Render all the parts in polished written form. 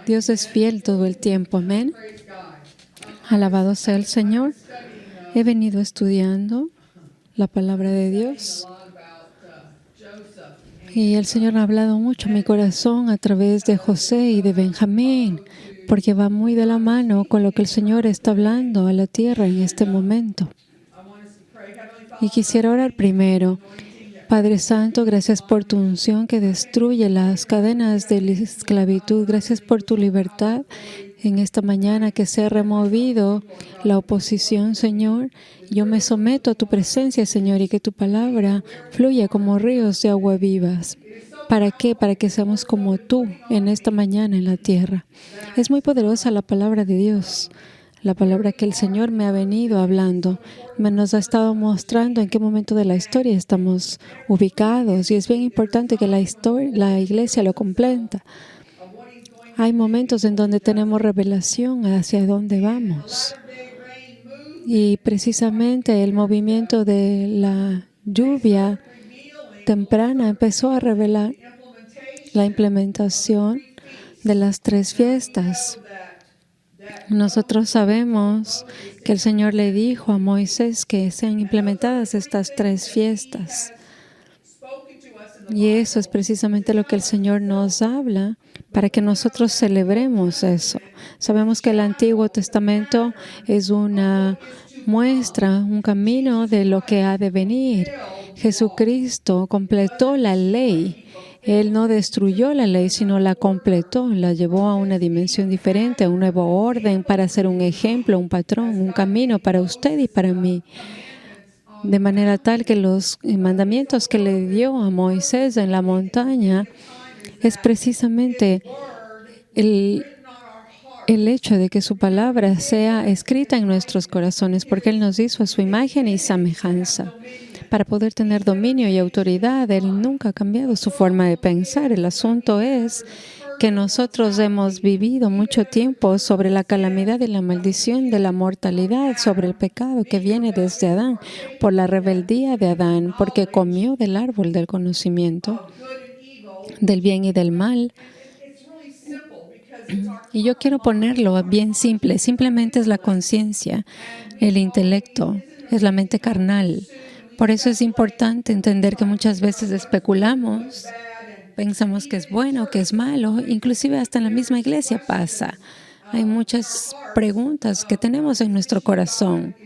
Dios es fiel todo el tiempo. Amén. Alabado sea el Señor. He venido estudiando la palabra de Dios y el Señor ha hablado mucho en mi corazón a través de José y de Benjamín, porque va muy de la mano con lo que el Señor está hablando a la tierra en este momento. Y quisiera orar primero. Padre Santo, gracias por tu unción que destruye las cadenas de la esclavitud. Gracias por tu libertad en esta mañana, que se ha removido la oposición, Señor. Yo me someto a tu presencia, Señor, y que tu palabra fluya como ríos de agua vivas. ¿Para qué? Para que seamos como tú en esta mañana en la tierra. Es muy poderosa la palabra de Dios. La palabra que el Señor me ha venido hablando, nos ha estado mostrando en qué momento de la historia estamos ubicados, y es bien importante que la iglesia lo completa. Hay momentos en donde tenemos revelación hacia dónde vamos. Y precisamente el movimiento de la lluvia temprana empezó a revelar la implementación de las 3 fiestas. Nosotros sabemos que el Señor le dijo a Moisés que sean implementadas estas 3 fiestas. Y eso es precisamente lo que el Señor nos habla para que nosotros celebremos eso. Sabemos que el Antiguo Testamento es una muestra, un camino de lo que ha de venir. Jesucristo completó la ley. Él no destruyó la ley, sino la completó, la llevó a una dimensión diferente, a un nuevo orden, para ser un ejemplo, un patrón, un camino para usted y para mí. De manera tal que los mandamientos que le dio a Moisés en la montaña es precisamente el hecho de que su palabra sea escrita en nuestros corazones, porque Él nos hizo a su imagen y semejanza. Para poder tener dominio y autoridad, Él nunca ha cambiado su forma de pensar. El asunto es que nosotros hemos vivido mucho tiempo sobre la calamidad y la maldición de la mortalidad, sobre el pecado que viene desde Adán, por la rebeldía de Adán, porque comió del árbol del conocimiento del bien y del mal. Y yo quiero ponerlo bien simple. Simplemente es la conciencia, el intelecto, es la mente carnal. Por eso es importante entender que muchas veces especulamos, pensamos que es bueno, que es malo, inclusive hasta en la misma iglesia pasa. Hay muchas preguntas que tenemos en nuestro corazón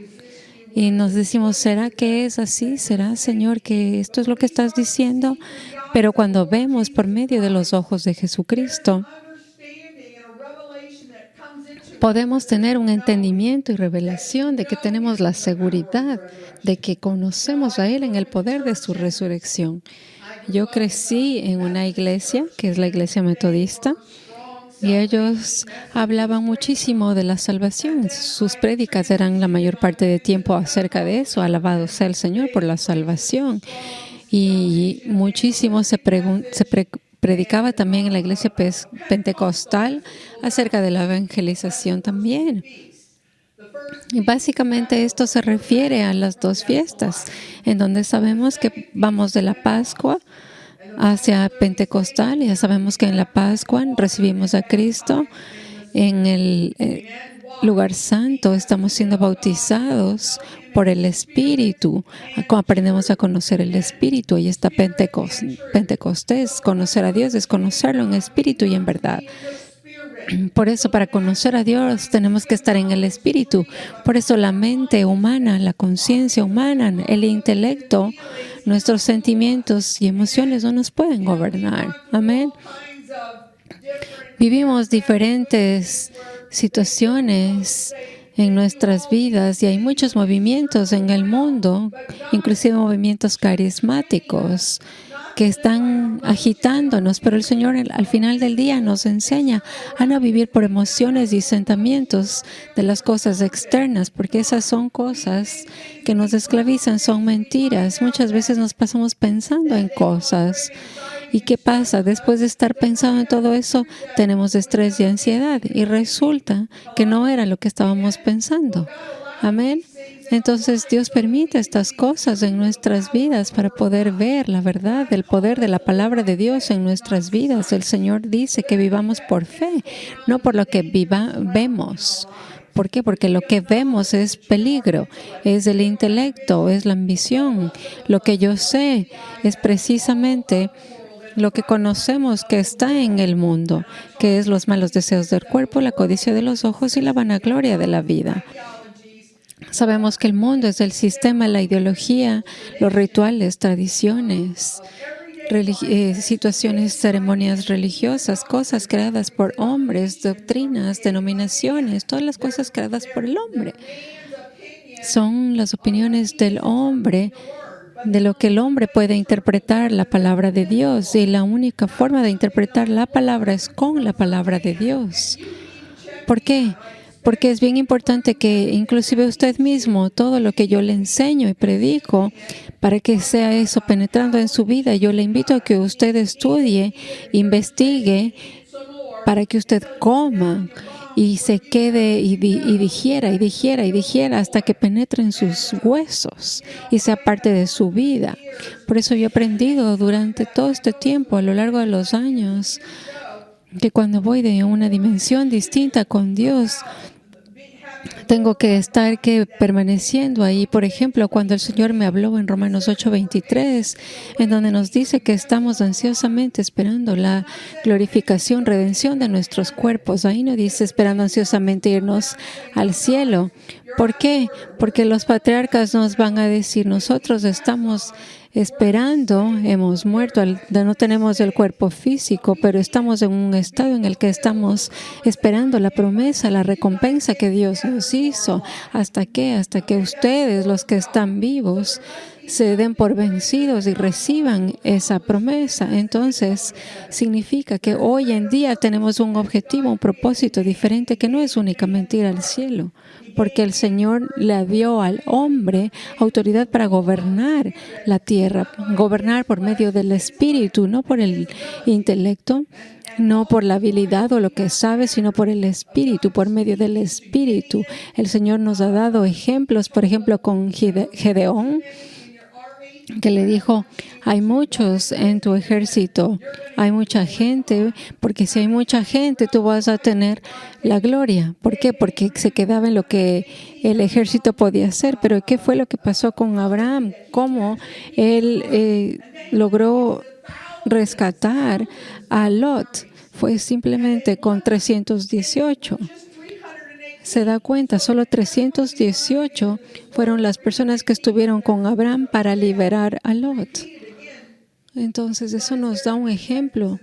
y nos decimos, ¿será que es así? ¿Será, Señor, que esto es lo que estás diciendo? Pero cuando vemos por medio de los ojos de Jesucristo, podemos tener un entendimiento y revelación de que tenemos la seguridad de que conocemos a Él en el poder de su resurrección. Yo crecí en una iglesia, que es la iglesia metodista, y ellos hablaban muchísimo de la salvación. Sus prédicas eran la mayor parte del tiempo acerca de eso. Alabado sea el Señor por la salvación. Y muchísimo se predicaba también en la iglesia pentecostal acerca de la evangelización también. Y básicamente esto se refiere a las 2 fiestas, en donde sabemos que vamos de la Pascua hacia Pentecostal. Ya sabemos que en la Pascua recibimos a Cristo. En el lugar santo estamos siendo bautizados por el Espíritu. Aprendemos a conocer el Espíritu. Y está Pentecostés. Conocer a Dios es conocerlo en espíritu y en verdad. Por eso, para conocer a Dios, tenemos que estar en el Espíritu. Por eso, la mente humana, la conciencia humana, el intelecto, nuestros sentimientos y emociones no nos pueden gobernar. Amén. Vivimos diferentes situaciones en nuestras vidas y hay muchos movimientos en el mundo, inclusive movimientos carismáticos, que están agitándonos, pero el Señor al final del día nos enseña a no vivir por emociones y sentimientos de las cosas externas, porque esas son cosas que nos esclavizan, son mentiras. Muchas veces nos pasamos pensando en cosas. ¿Y qué pasa? Después de estar pensando en todo eso, tenemos estrés y ansiedad y resulta que no era lo que estábamos pensando. Amén. Entonces Dios permite estas cosas en nuestras vidas para poder ver la verdad, el poder de la palabra de Dios en nuestras vidas. El Señor dice que vivamos por fe, no por lo que vemos. ¿Por qué? Porque lo que vemos es peligro, es el intelecto, es la ambición. Lo que yo sé es precisamente lo que conocemos que está en el mundo, que es los malos deseos del cuerpo, la codicia de los ojos y la vanagloria de la vida. Sabemos que el mundo es el sistema, la ideología, los rituales, tradiciones, situaciones, ceremonias religiosas, cosas creadas por hombres, doctrinas, denominaciones, todas las cosas creadas por el hombre. Son las opiniones del hombre, de lo que el hombre puede interpretar la palabra de Dios. Y la única forma de interpretar la palabra es con la palabra de Dios. ¿Por qué? Porque es bien importante que inclusive usted mismo, todo lo que yo le enseño y predico, para que sea eso penetrando en su vida, yo le invito a que usted estudie, investigue, para que usted coma y se quede y digiera hasta que penetre en sus huesos y sea parte de su vida. Por eso yo he aprendido durante todo este tiempo, a lo largo de los años, que cuando voy de una dimensión distinta con Dios, tengo que estar permaneciendo ahí. Por ejemplo, cuando el Señor me habló en Romanos 8:23, en donde nos dice que estamos ansiosamente esperando la glorificación, redención de nuestros cuerpos. Ahí no dice esperando ansiosamente irnos al cielo. ¿Por qué? Porque los patriarcas nos van a decir, nosotros estamos esperando, hemos muerto, no tenemos el cuerpo físico, pero estamos en un estado en el que estamos esperando la promesa, la recompensa que Dios nos hizo. ¿Hasta qué? Hasta que ustedes, los que están vivos, se den por vencidos y reciban esa promesa. Entonces, significa que hoy en día tenemos un objetivo, un propósito diferente, que no es únicamente ir al cielo, porque el Señor le dio al hombre autoridad para gobernar la tierra, gobernar por medio del Espíritu, no por el intelecto, no por la habilidad o lo que sabe, sino por el Espíritu, por medio del Espíritu. El Señor nos ha dado ejemplos, por ejemplo, con Gedeón, que le dijo, hay muchos en tu ejército, hay mucha gente, porque si hay mucha gente, tú vas a tener la gloria. ¿Por qué? Porque se quedaba en lo que el ejército podía hacer. Pero ¿qué fue lo que pasó con Abraham? ¿Cómo él logró rescatar a Lot? Fue simplemente con 318. Se da cuenta, solo 318 fueron las personas que estuvieron con Abraham para liberar a Lot. Entonces, eso nos da un ejemplo.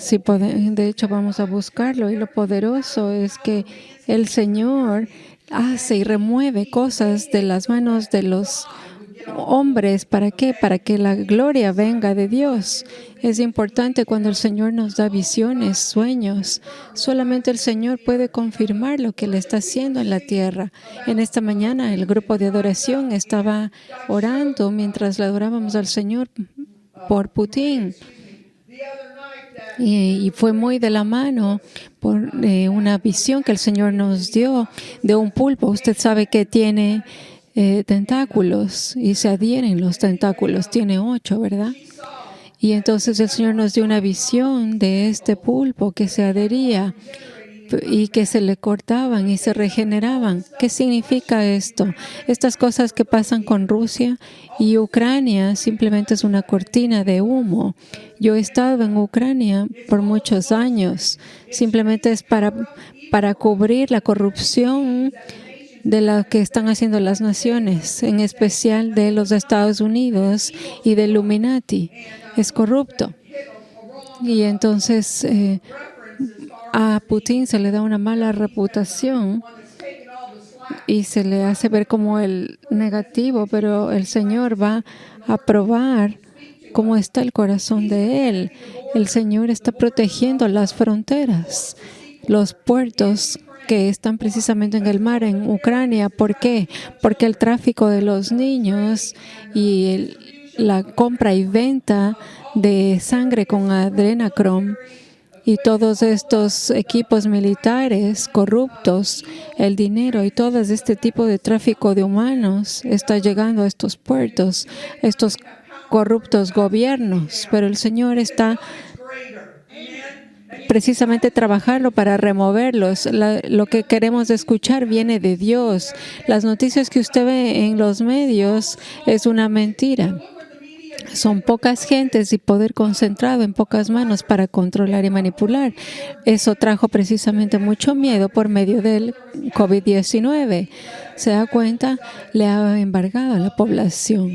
De hecho, vamos a buscarlo. Y lo poderoso es que el Señor hace y remueve cosas de las manos de los hombres. ¿Para qué? Para que la gloria venga de Dios. Es importante cuando el Señor nos da visiones, sueños. Solamente el Señor puede confirmar lo que Él está haciendo en la tierra. En esta mañana el grupo de adoración estaba orando mientras le adorábamos al Señor por Putin. Y fue muy de la mano por una visión que el Señor nos dio de un pulpo. Usted sabe que tiene tentáculos y se adhieren los tentáculos. Tiene 8, ¿verdad? Y entonces el Señor nos dio una visión de este pulpo que se adhería y que se le cortaban y se regeneraban. ¿Qué significa esto? Estas cosas que pasan con Rusia y Ucrania simplemente es una cortina de humo. Yo he estado en Ucrania por muchos años. Simplemente es para cubrir la corrupción de lo que están haciendo las naciones, en especial de los Estados Unidos y del Illuminati. Es corrupto. Y entonces a Putin se le da una mala reputación y se le hace ver como el negativo, pero el Señor va a probar cómo está el corazón de Él. El Señor está protegiendo las fronteras, los puertos que están precisamente en el mar, en Ucrania. ¿Por qué? Porque el tráfico de los niños y la compra y venta de sangre con adrenocromo Y todos estos equipos militares corruptos, el dinero y todo este tipo de tráfico de humanos está llegando a estos puertos, estos corruptos gobiernos. Pero el Señor está precisamente trabajando para removerlos. Lo que queremos escuchar viene de Dios. Las noticias que usted ve en los medios es una mentira. Son pocas gentes y poder concentrado en pocas manos para controlar y manipular. Eso trajo precisamente mucho miedo por medio del COVID-19. ¿Se da cuenta? Le ha embargado a la población.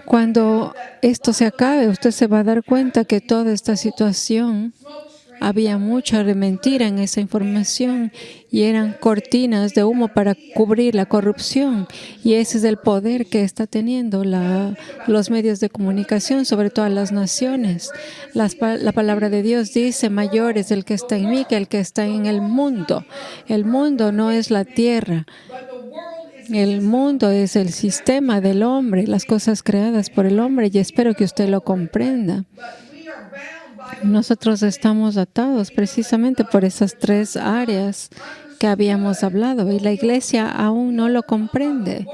Cuando esto se acabe, usted se va a dar cuenta que toda esta situación, había mucha de mentira en esa información y eran cortinas de humo para cubrir la corrupción. Y ese es el poder que está teniendo los medios de comunicación sobre todas las naciones. La palabra de Dios dice, mayor es el que está en mí que el que está en el mundo. El mundo no es la tierra. El mundo es el sistema del hombre, las cosas creadas por el hombre, y espero que usted lo comprenda. Nosotros estamos atados precisamente por esas tres áreas que habíamos hablado y la iglesia aún no lo comprende.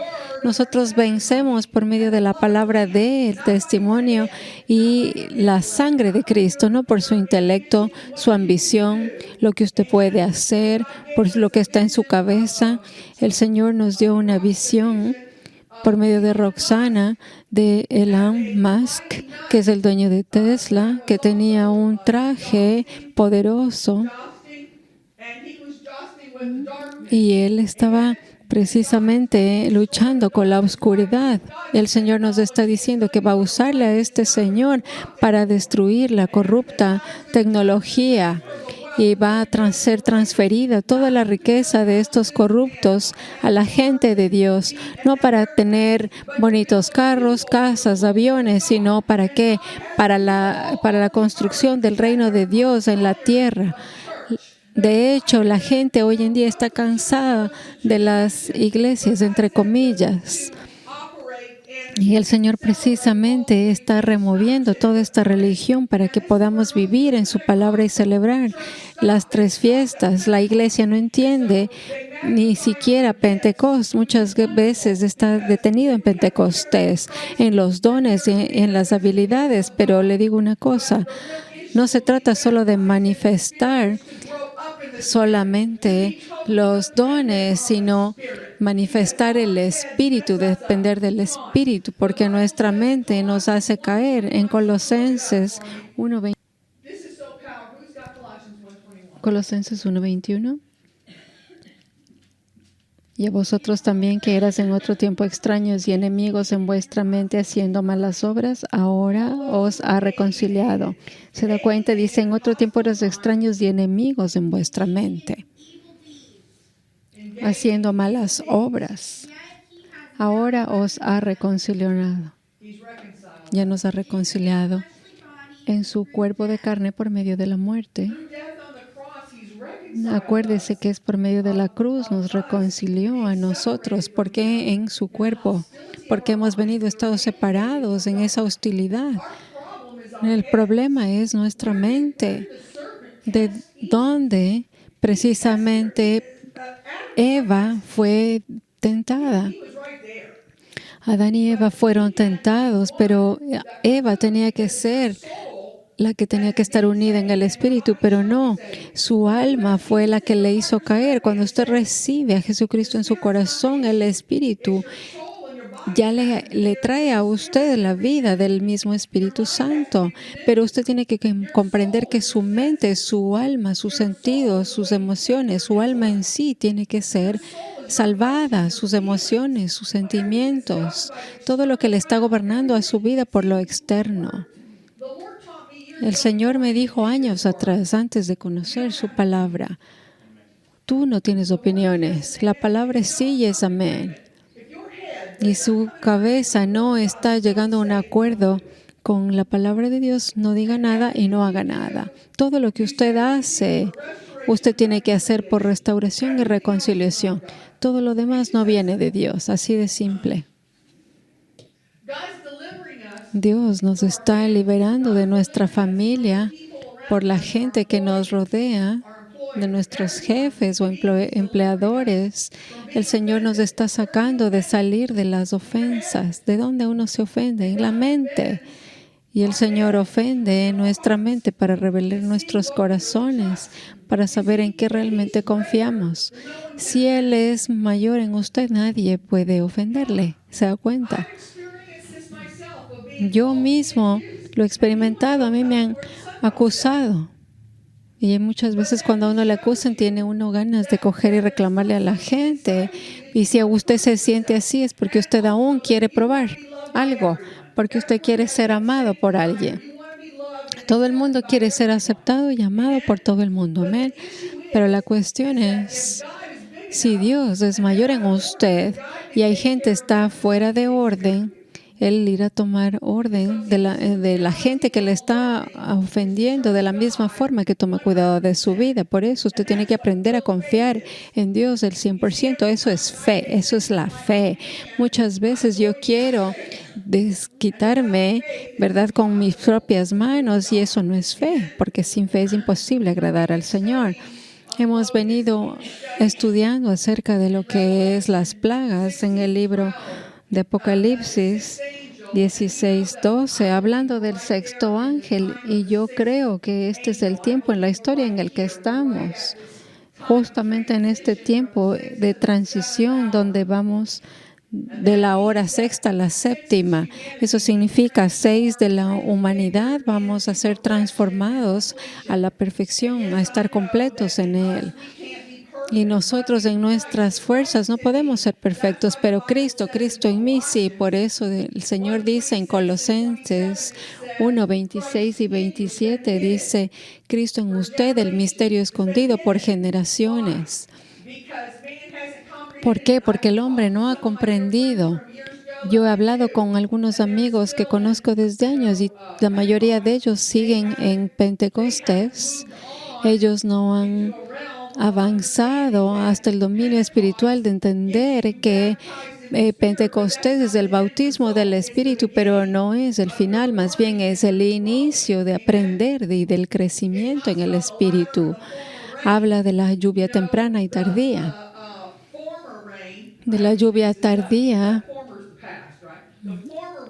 Nosotros vencemos por medio de la palabra del testimonio y la sangre de Cristo, no por su intelecto, su ambición, lo que usted puede hacer, por lo que está en su cabeza. El Señor nos dio una visión por medio de Roxana, de Elon Musk, que es el dueño de Tesla, que tenía un traje poderoso y él estaba precisamente luchando con la oscuridad. El Señor nos está diciendo que va a usarle a este señor para destruir la corrupta tecnología. Y va a ser transferida toda la riqueza de estos corruptos a la gente de Dios, no para tener bonitos carros, casas, aviones, sino ¿para qué? Para la construcción del reino de Dios en la tierra. De hecho, la gente hoy en día está cansada de las iglesias, entre comillas. Y el Señor precisamente está removiendo toda esta religión para que podamos vivir en su palabra y celebrar las tres fiestas. La iglesia no entiende ni siquiera Pentecostés. Muchas veces está detenido en Pentecostés, en los dones, en las habilidades. Pero le digo una cosa, no se trata solo de manifestar solamente los dones, sino manifestar el Espíritu, depender del Espíritu, porque nuestra mente nos hace caer. En Colosenses 1:21. Colosenses 1:21. Y a vosotros también, que eras en otro tiempo extraños y enemigos en vuestra mente, haciendo malas obras, ahora os ha reconciliado. ¿Se da cuenta? Dice, en otro tiempo eras extraños y enemigos en vuestra mente, haciendo malas obras. Ahora os ha reconciliado. Ya nos ha reconciliado en su cuerpo de carne por medio de la muerte. Acuérdese que es por medio de la cruz nos reconcilió a nosotros. ¿Por qué en su cuerpo? Porque hemos estado separados en esa hostilidad. El problema es nuestra mente, de donde precisamente Eva fue tentada. Adán y Eva fueron tentados, pero Eva tenía que ser la que tenía que estar unida en el Espíritu, pero no, su alma fue la que le hizo caer. Cuando usted recibe a Jesucristo en su corazón, el Espíritu ya le trae a usted la vida del mismo Espíritu Santo, pero usted tiene que comprender que su mente, su alma, sus sentidos, sus emociones, su alma en sí tiene que ser salvada, sus emociones, sus sentimientos, todo lo que le está gobernando a su vida por lo externo. El Señor me dijo años atrás, antes de conocer su palabra, tú no tienes opiniones, la palabra es sí y es amén. Y su cabeza no está llegando a un acuerdo con la palabra de Dios, no diga nada y no haga nada. Todo lo que usted hace, usted tiene que hacer por restauración y reconciliación. Todo lo demás no viene de Dios, así de simple. Dios nos está liberando de nuestra familia por la gente que nos rodea, de nuestros jefes o empleadores. El Señor nos está sacando de salir de las ofensas. ¿De dónde uno se ofende? En la mente. Y el Señor ofende en nuestra mente para revelar nuestros corazones, para saber en qué realmente confiamos. Si Él es mayor en usted, nadie puede ofenderle. ¿Se da cuenta? Yo mismo lo he experimentado. A mí me han acusado. Y muchas veces cuando a uno le acusan, tiene uno ganas de coger y reclamarle a la gente. Y si a usted se siente así, es porque usted aún quiere probar algo, porque usted quiere ser amado por alguien. Todo el mundo quiere ser aceptado y amado por todo el mundo. Amén. Pero la cuestión es, si Dios es mayor en usted y hay gente que está fuera de orden, Él irá a tomar orden de la gente que le está ofendiendo de la misma forma que toma cuidado de su vida. Por eso usted tiene que aprender a confiar en Dios del 100%. Eso es fe, eso es la fe. Muchas veces yo quiero desquitarme, ¿verdad?, con mis propias manos, y eso no es fe, porque sin fe es imposible agradar al Señor. Hemos venido estudiando acerca de lo que es las plagas en el libro de Apocalipsis 16:12, hablando del sexto ángel, y yo creo que este es el tiempo en la historia en el que estamos, justamente en este tiempo de transición donde vamos de la hora sexta a la séptima. Eso significa 6 de la humanidad vamos a ser transformados a la perfección, a estar completos en Él. Y nosotros en nuestras fuerzas no podemos ser perfectos, pero Cristo en mí sí. Por eso el Señor dice en Colosenses 1:26 y 27, dice, Cristo en usted, el misterio escondido por generaciones. ¿Por qué? Porque el hombre no ha comprendido. Yo he hablado con algunos amigos que conozco desde años y la mayoría de ellos siguen en Pentecostés. Ellos no han avanzado hasta el dominio espiritual de entender que Pentecostés es el bautismo del Espíritu, pero no es el final, más bien es el inicio de aprender y del crecimiento en el Espíritu. Habla de la lluvia temprana y tardía. De la lluvia tardía,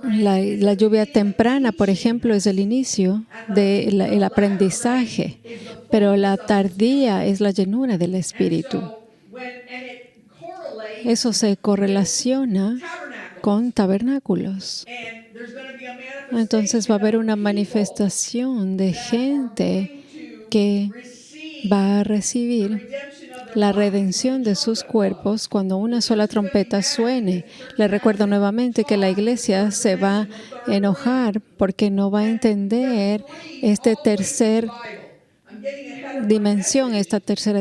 la lluvia temprana, por ejemplo, es el inicio del aprendizaje, pero la tardía es la llenura del Espíritu. Eso se correlaciona con tabernáculos. Entonces va a haber una manifestación de gente que va a recibir la redención de sus cuerpos cuando una sola trompeta suene. Le recuerdo nuevamente que la iglesia se va a enojar porque no va a entender esta tercera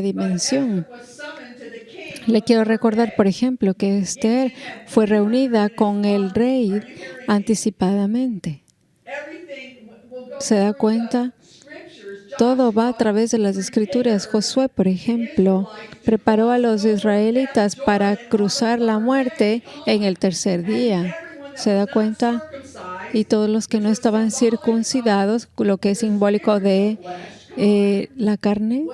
dimensión. Le quiero recordar, por ejemplo, que Esther fue reunida con el rey anticipadamente. ¿Se da cuenta? Todo va a través de las Escrituras. Josué, por ejemplo, preparó a los israelitas para cruzar la muerte en el tercer día. ¿Se da cuenta? Y todos los que no estaban circuncidados, lo que es simbólico de la carne,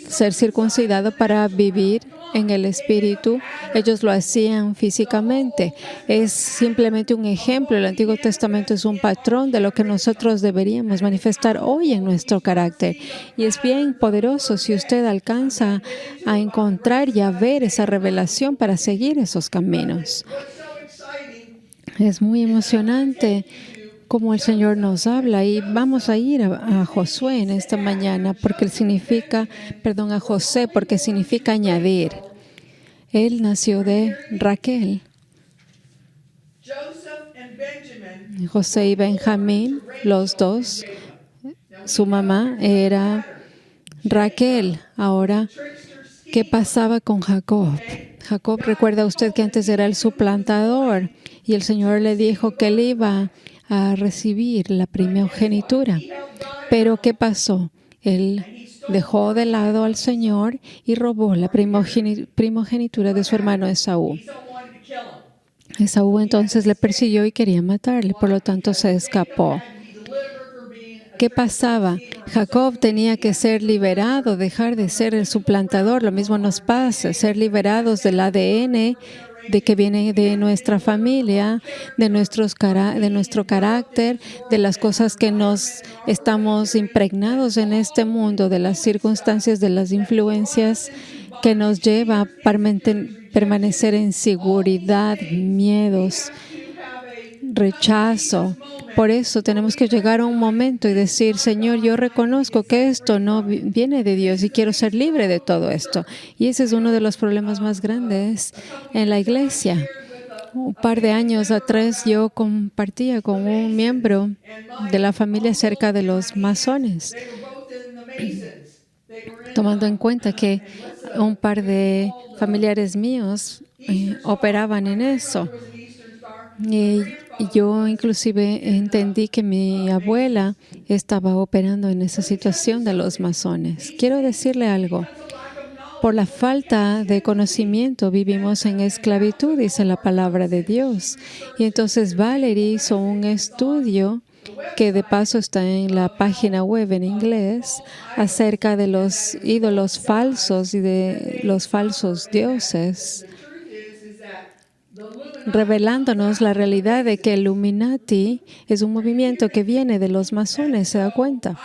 ser circuncidado para vivir en el Espíritu, ellos lo hacían físicamente. Es simplemente un ejemplo. El Antiguo Testamento es un patrón de lo que nosotros deberíamos manifestar hoy en nuestro carácter. Y es bien poderoso si usted alcanza a encontrar y a ver esa revelación para seguir esos caminos. Es muy emocionante cómo el Señor nos habla, y vamos a ir a Josué en esta mañana porque a José, porque significa añadir. Él nació de Raquel. José y Benjamín, los dos, su mamá era Raquel. Ahora, ¿qué pasaba con Jacob? Jacob, recuerda usted que antes era el suplantador y el Señor le dijo que él iba a recibir la primogenitura. Pero ¿qué pasó? Él dejó de lado al Señor y robó la primogenitura de su hermano Esaú. Esaú entonces le persiguió y quería matarle, por lo tanto se escapó. ¿Qué pasaba? Jacob tenía que ser liberado, dejar de ser el suplantador. Lo mismo nos pasa, ser liberados del ADN de que viene de nuestra familia, de nuestro carácter, de las cosas que nos estamos impregnados en este mundo, de las circunstancias, de las influencias que nos lleva a permanecer en inseguridad, miedos, rechazo. Por eso tenemos que llegar a un momento y decir, Señor, yo reconozco que esto no viene de Dios y quiero ser libre de todo esto. Y ese es uno de los problemas más grandes en la iglesia. Un par de años atrás yo compartía con un miembro de la familia acerca de los masones, tomando en cuenta que un par de familiares míos operaban en eso. Y yo inclusive entendí que mi abuela estaba operando en esa situación de los masones. Quiero decirle algo. Por la falta de conocimiento vivimos en esclavitud, dice la palabra de Dios. Y entonces Valerie hizo un estudio que de paso está en la página web en inglés acerca de los ídolos falsos y de los falsos dioses, revelándonos la realidad de que el Illuminati es un movimiento que viene de los masones, ¿se da cuenta?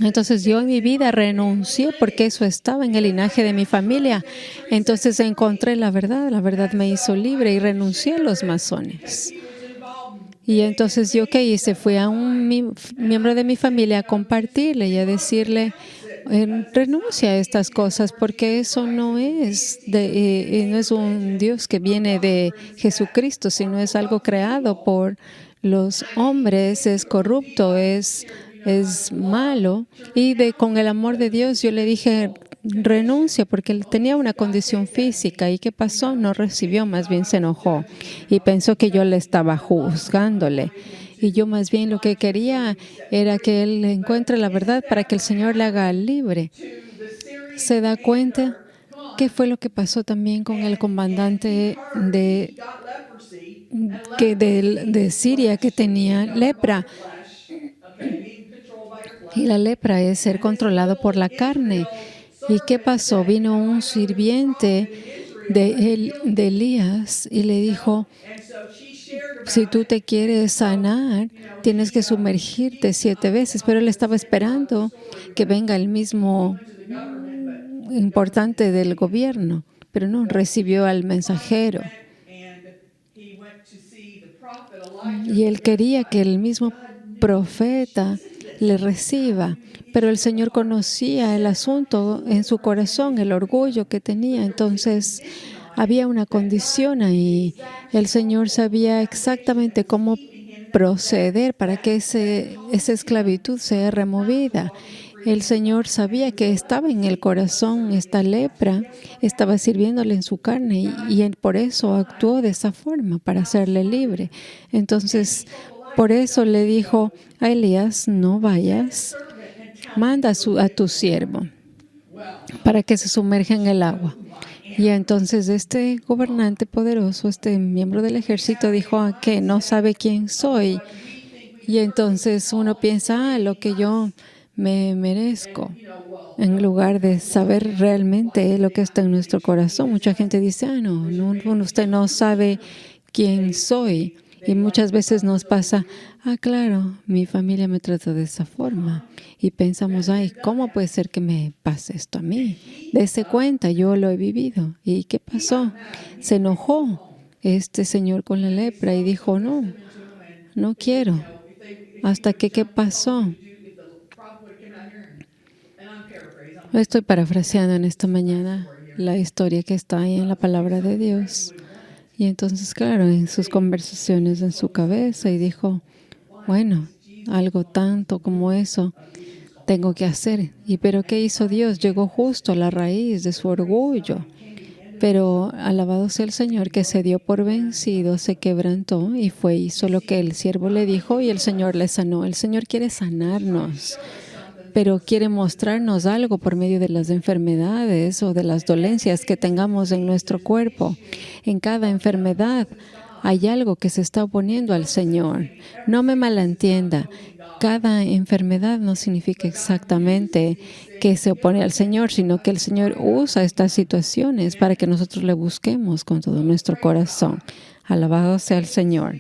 Entonces yo en mi vida renuncié porque eso estaba en el linaje de mi familia. Entonces encontré la verdad me hizo libre y renuncié a los masones. Y entonces yo ¿qué hice? Fui a un miembro de mi familia a compartirle y a decirle, renuncia a estas cosas porque eso no es un Dios que viene de Jesucristo, sino es algo creado por los hombres, es corrupto, es malo. Y con el amor de Dios yo le dije, renuncia, porque él tenía una condición física. ¿Y qué pasó? No recibió, más bien se enojó y pensó que yo le estaba juzgándole. Y yo más bien lo que quería era que él encuentre la verdad para que el Señor le haga libre. ¿Se da cuenta? ¿Qué fue lo que pasó también con el comandante de Siria que tenía lepra? Y la lepra es ser controlado por la carne. ¿Y qué pasó? Vino un sirviente de Elías y le dijo, si tú te quieres sanar, tienes que sumergirte 7 veces. Pero él estaba esperando que venga el mismo importante del gobierno, pero no, recibió al mensajero. Y él quería que el mismo profeta le reciba, pero el Señor conocía el asunto en su corazón, el orgullo que tenía. Entonces había una condición ahí. El Señor sabía exactamente cómo proceder para que esa esclavitud sea removida. El Señor sabía que estaba en el corazón esta lepra, estaba sirviéndole en su carne y él por eso actuó de esa forma, para hacerle libre. Entonces, por eso le dijo a Elías, no vayas, manda a tu siervo para que se sumerja en el agua. Y entonces este gobernante poderoso, este miembro del ejército, dijo que no sabe quién soy. Y entonces uno piensa, lo que yo me merezco, en lugar de saber realmente lo que está en nuestro corazón. Mucha gente dice, no, usted no sabe quién soy. Y muchas veces nos pasa, claro, mi familia me trata de esa forma. Y pensamos, ¿cómo puede ser que me pase esto a mí? Dese cuenta, yo lo he vivido. ¿Y qué pasó? Se enojó este señor con la lepra y dijo, no quiero. Hasta que, ¿qué pasó? Estoy parafraseando en esta mañana la historia que está ahí en la palabra de Dios. Y entonces, claro, en sus conversaciones en su cabeza, y dijo, bueno, algo tanto como eso tengo que hacer. Pero ¿qué hizo Dios? Llegó justo a la raíz de su orgullo. Pero alabado sea el Señor, que se dio por vencido, se quebrantó y hizo lo que el siervo le dijo y el Señor le sanó. El Señor quiere sanarnos, pero quiere mostrarnos algo por medio de las enfermedades o de las dolencias que tengamos en nuestro cuerpo. En cada enfermedad hay algo que se está oponiendo al Señor. No me malentienda. Cada enfermedad no significa exactamente que se opone al Señor, sino que el Señor usa estas situaciones para que nosotros le busquemos con todo nuestro corazón. Alabado sea el Señor.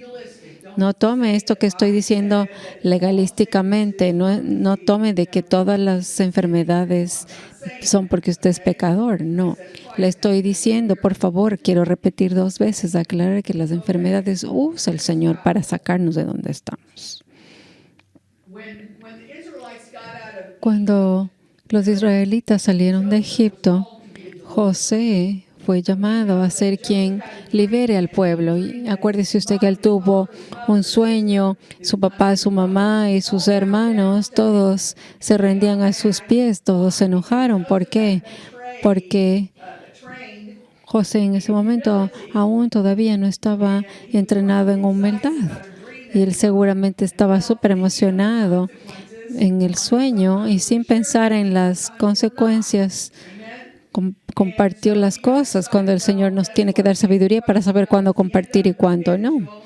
No tome esto que estoy diciendo legalísticamente, no tome de que todas las enfermedades son porque usted es pecador. No, le estoy diciendo, por favor, quiero repetir 2 veces, aclarar que las enfermedades usa el Señor para sacarnos de donde estamos. Cuando los israelitas salieron de Egipto, José fue llamado a ser quien libere al pueblo. Y acuérdese usted que él tuvo un sueño, su papá, su mamá y sus hermanos, todos se rendían a sus pies, todos se enojaron. ¿Por qué? Porque José en ese momento aún todavía no estaba entrenado en humildad. Y él seguramente estaba súper emocionado en el sueño y sin pensar en las consecuencias, compartió las cosas cuando el Señor nos tiene que dar sabiduría para saber cuándo compartir y cuándo no.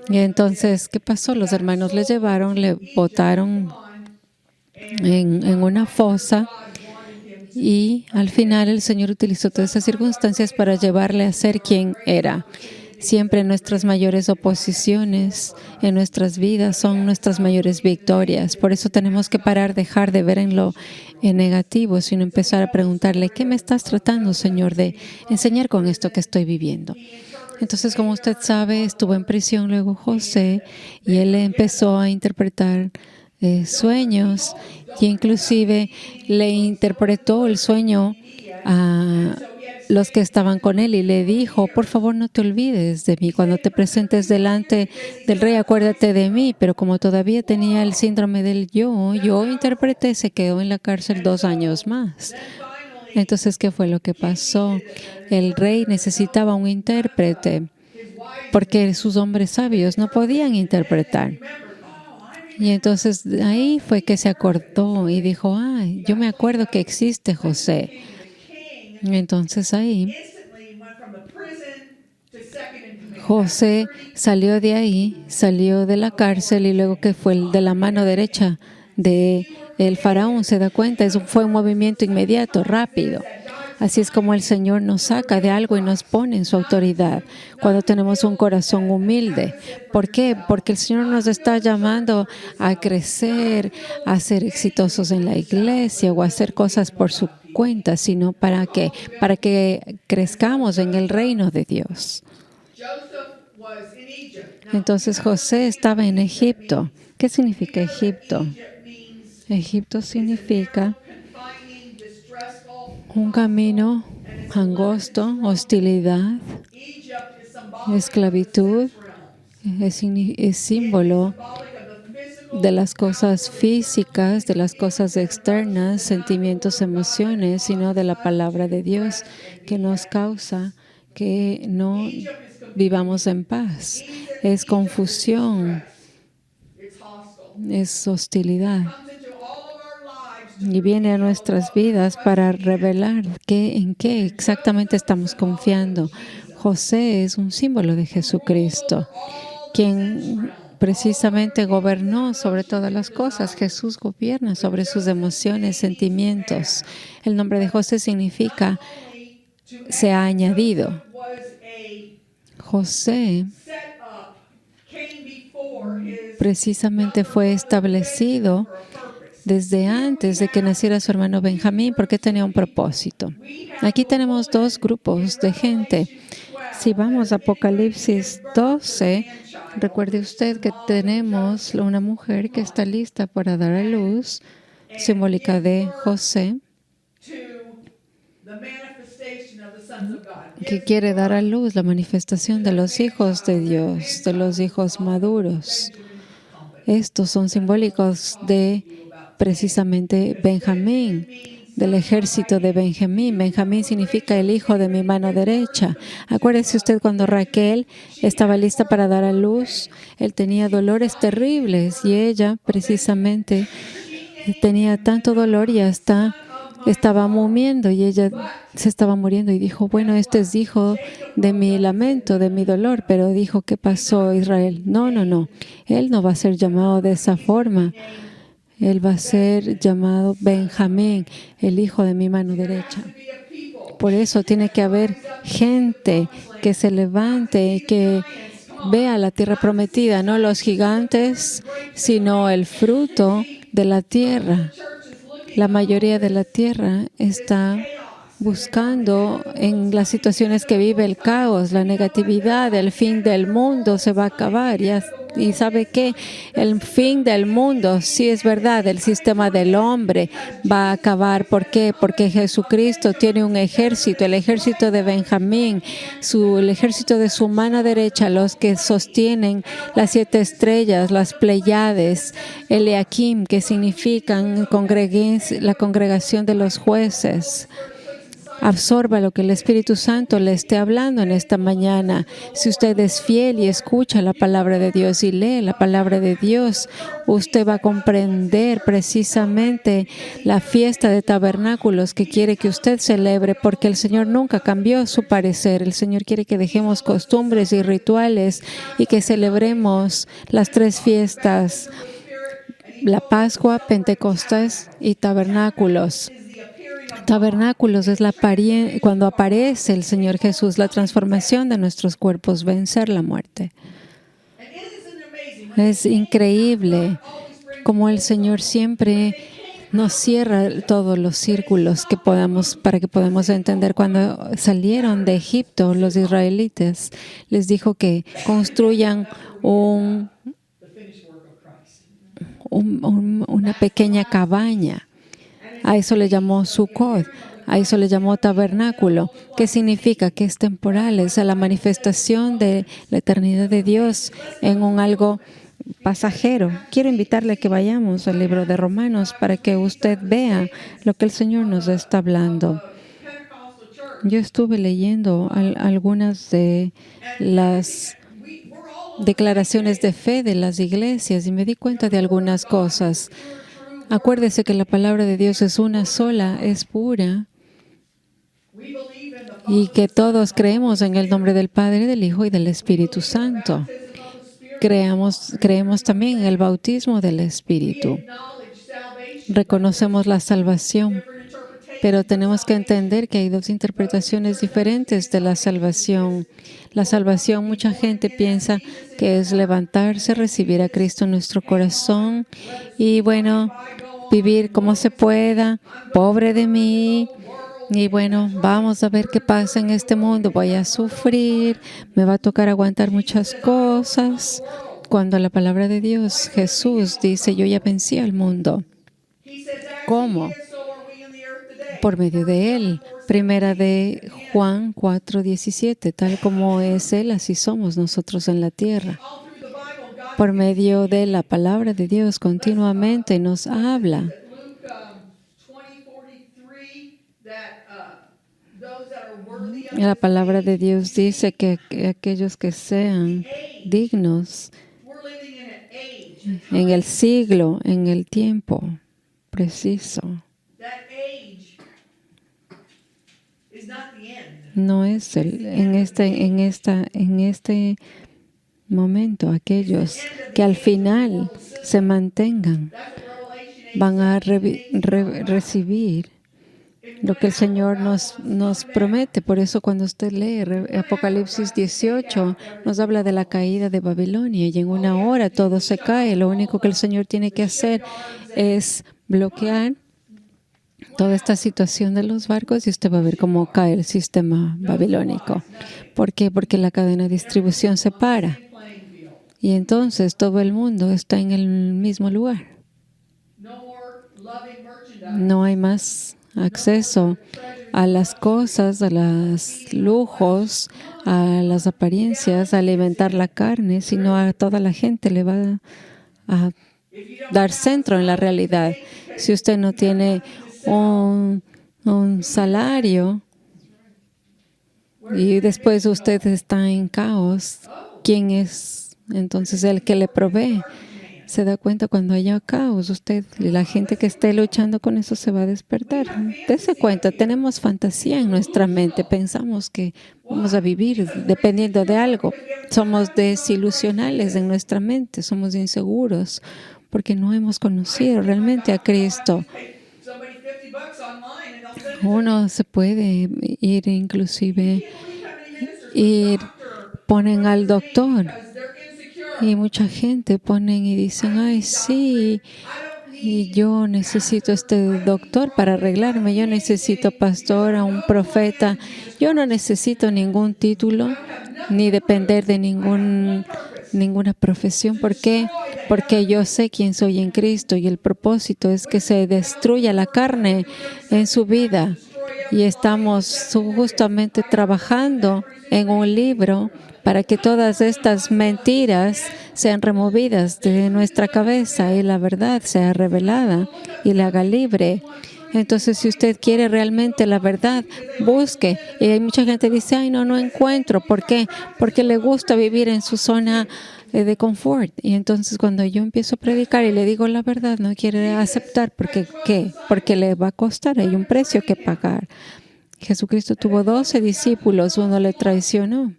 Y entonces, ¿qué pasó? Los hermanos le llevaron, le botaron en una fosa y al final el Señor utilizó todas esas circunstancias para llevarle a ser quien era. Siempre nuestras mayores oposiciones en nuestras vidas son nuestras mayores victorias. Por eso tenemos que dejar de ver en negativo, sino empezar a preguntarle, ¿qué me estás tratando, Señor, de enseñar con esto que estoy viviendo? Entonces, como usted sabe, estuvo en prisión luego José y él empezó a interpretar sueños y inclusive le interpretó el sueño a los que estaban con él y le dijo, por favor, no te olvides de mí. Cuando te presentes delante del rey, acuérdate de mí. Pero como todavía tenía el síndrome del yo interpreté, se quedó en la cárcel 2 años más. Entonces, ¿qué fue lo que pasó? El rey necesitaba un intérprete porque sus hombres sabios no podían interpretar. Y entonces ahí fue que se acordó y dijo, yo me acuerdo que existe José. Entonces ahí José salió de ahí, salió de la cárcel y luego que fue el de la mano derecha de el faraón, se da cuenta, eso fue un movimiento inmediato, rápido. Así es como el Señor nos saca de algo y nos pone en su autoridad cuando tenemos un corazón humilde. ¿Por qué? Porque el Señor nos está llamando a crecer, a ser exitosos en la iglesia o a hacer cosas por su cuenta, sino para que crezcamos en el reino de Dios. Entonces José estaba en Egipto. ¿Qué significa Egipto? Egipto significa un camino angosto, hostilidad, esclavitud. Es símbolo de las cosas físicas, de las cosas externas, sentimientos, emociones, sino de la palabra de Dios que nos causa que no vivamos en paz. Es confusión, es hostilidad. Y viene a nuestras vidas para revelar en qué exactamente estamos confiando. José es un símbolo de Jesucristo, quien precisamente gobernó sobre todas las cosas. Jesús gobierna sobre sus emociones, sentimientos. El nombre de José significa se ha añadido. José precisamente fue establecido desde antes de que naciera su hermano Benjamín, porque tenía un propósito. Aquí tenemos 2 grupos de gente. Si vamos a Apocalipsis 12, recuerde usted que tenemos una mujer que está lista para dar a luz, simbólica de José, que quiere dar a luz la manifestación de los hijos de Dios, de los hijos maduros. Estos son simbólicos de precisamente Benjamín, del ejército de Benjamín. Benjamín significa el hijo de mi mano derecha. Acuérdese usted cuando Raquel estaba lista para dar a luz, él tenía dolores terribles y ella precisamente tenía tanto dolor y hasta estaba muriendo y ella se estaba muriendo y dijo, bueno, este es hijo de mi lamento, de mi dolor, pero dijo, ¿qué pasó, Israel? No, no, no, él no va a ser llamado de esa forma. Él va a ser llamado Benjamín, el hijo de mi mano derecha. Por eso tiene que haber gente que se levante y que vea la tierra prometida, no los gigantes, sino el fruto de la tierra. La mayoría de la tierra está buscando en las situaciones que vive el caos, la negatividad, el fin del mundo se va a acabar. Y sabe que el fin del mundo, sí es verdad, el sistema del hombre va a acabar. ¿Por qué? Porque Jesucristo tiene un ejército, el ejército de Benjamín, el ejército de su mano derecha, los que sostienen las 7 estrellas, las Pleiades, Eliakim, que significan la congregación de los jueces. Absorba lo que el Espíritu Santo le esté hablando en esta mañana. Si usted es fiel y escucha la palabra de Dios y lee la palabra de Dios, usted va a comprender precisamente la fiesta de tabernáculos que quiere que usted celebre, porque el Señor nunca cambió su parecer. El Señor quiere que dejemos costumbres y rituales y que celebremos las 3 fiestas: la Pascua, Pentecostés y tabernáculos. Tabernáculos es cuando aparece el Señor Jesús, la transformación de nuestros cuerpos, vencer la muerte. Es increíble cómo el Señor siempre nos cierra todos los círculos para que podamos entender. Cuando salieron de Egipto, los israelitas les dijo que construyan una pequeña cabaña. A eso le llamó Sukkot, a eso le llamó tabernáculo. ¿Qué significa? Que es temporal, es la manifestación de la eternidad de Dios en algo pasajero. Quiero invitarle a que vayamos al libro de Romanos para que usted vea lo que el Señor nos está hablando. Yo estuve leyendo algunas de las declaraciones de fe de las iglesias y me di cuenta de algunas cosas. Acuérdese que la palabra de Dios es una sola, es pura, y que todos creemos en el nombre del Padre, del Hijo y del Espíritu Santo. Creemos también en el bautismo del Espíritu. Reconocemos la salvación, pero tenemos que entender que hay 2 interpretaciones diferentes de la salvación. La salvación, mucha gente piensa que es levantarse, recibir a Cristo en nuestro corazón y, bueno, vivir como se pueda, pobre de mí. Y bueno, vamos a ver qué pasa en este mundo. Voy a sufrir, me va a tocar aguantar muchas cosas. Cuando la palabra de Dios, Jesús dice, yo ya vencí al mundo. ¿Cómo? Por medio de Él. Primera de Juan 4:17, tal como es Él, así somos nosotros en la tierra. Por medio de la palabra de Dios continuamente nos habla. La palabra de Dios dice que aquellos que sean dignos en el siglo, en el tiempo preciso, no es en este momento, aquellos que al final se mantengan van a recibir lo que el Señor nos promete. Por eso cuando usted lee Apocalipsis 18, nos habla de la caída de Babilonia y en una hora todo se cae. Lo único que el Señor tiene que hacer es bloquear toda esta situación de los barcos y usted va a ver cómo cae el sistema babilónico. ¿Por qué? Porque la cadena de distribución se para. Y entonces todo el mundo está en el mismo lugar. No hay más acceso a las cosas, a los lujos, a las apariencias, a alimentar la carne, sino a toda la gente le va a dar centro en la realidad. Si usted no tiene un salario y después usted está en caos, ¿quién es entonces el que le provee? Se da cuenta cuando haya caos, la gente que esté luchando con eso se va a despertar. Dese cuenta, tenemos fantasía en nuestra mente, pensamos que vamos a vivir dependiendo de algo. Somos desilusionales en nuestra mente, somos inseguros porque no hemos conocido realmente a Cristo. Uno se puede ir inclusive, ponen al doctor. Y mucha gente ponen y dicen, ay, sí, y yo necesito este doctor para arreglarme, yo necesito pastor, a un profeta, yo no necesito ningún título ni depender de ninguna profesión. ¿Por qué? Porque yo sé quién soy en Cristo y el propósito es que se destruya la carne en su vida. Y estamos justamente trabajando en un libro para que todas estas mentiras sean removidas de nuestra cabeza y la verdad sea revelada y la haga libre. Entonces, si usted quiere realmente la verdad, busque. Y hay mucha gente que dice, ay, no encuentro. ¿Por qué? Porque le gusta vivir en su zona de confort. Y entonces cuando yo empiezo a predicar y le digo la verdad, no quiere aceptar. ¿Qué? Porque le va a costar, hay un precio que pagar. Jesucristo tuvo 12 discípulos, uno le traicionó.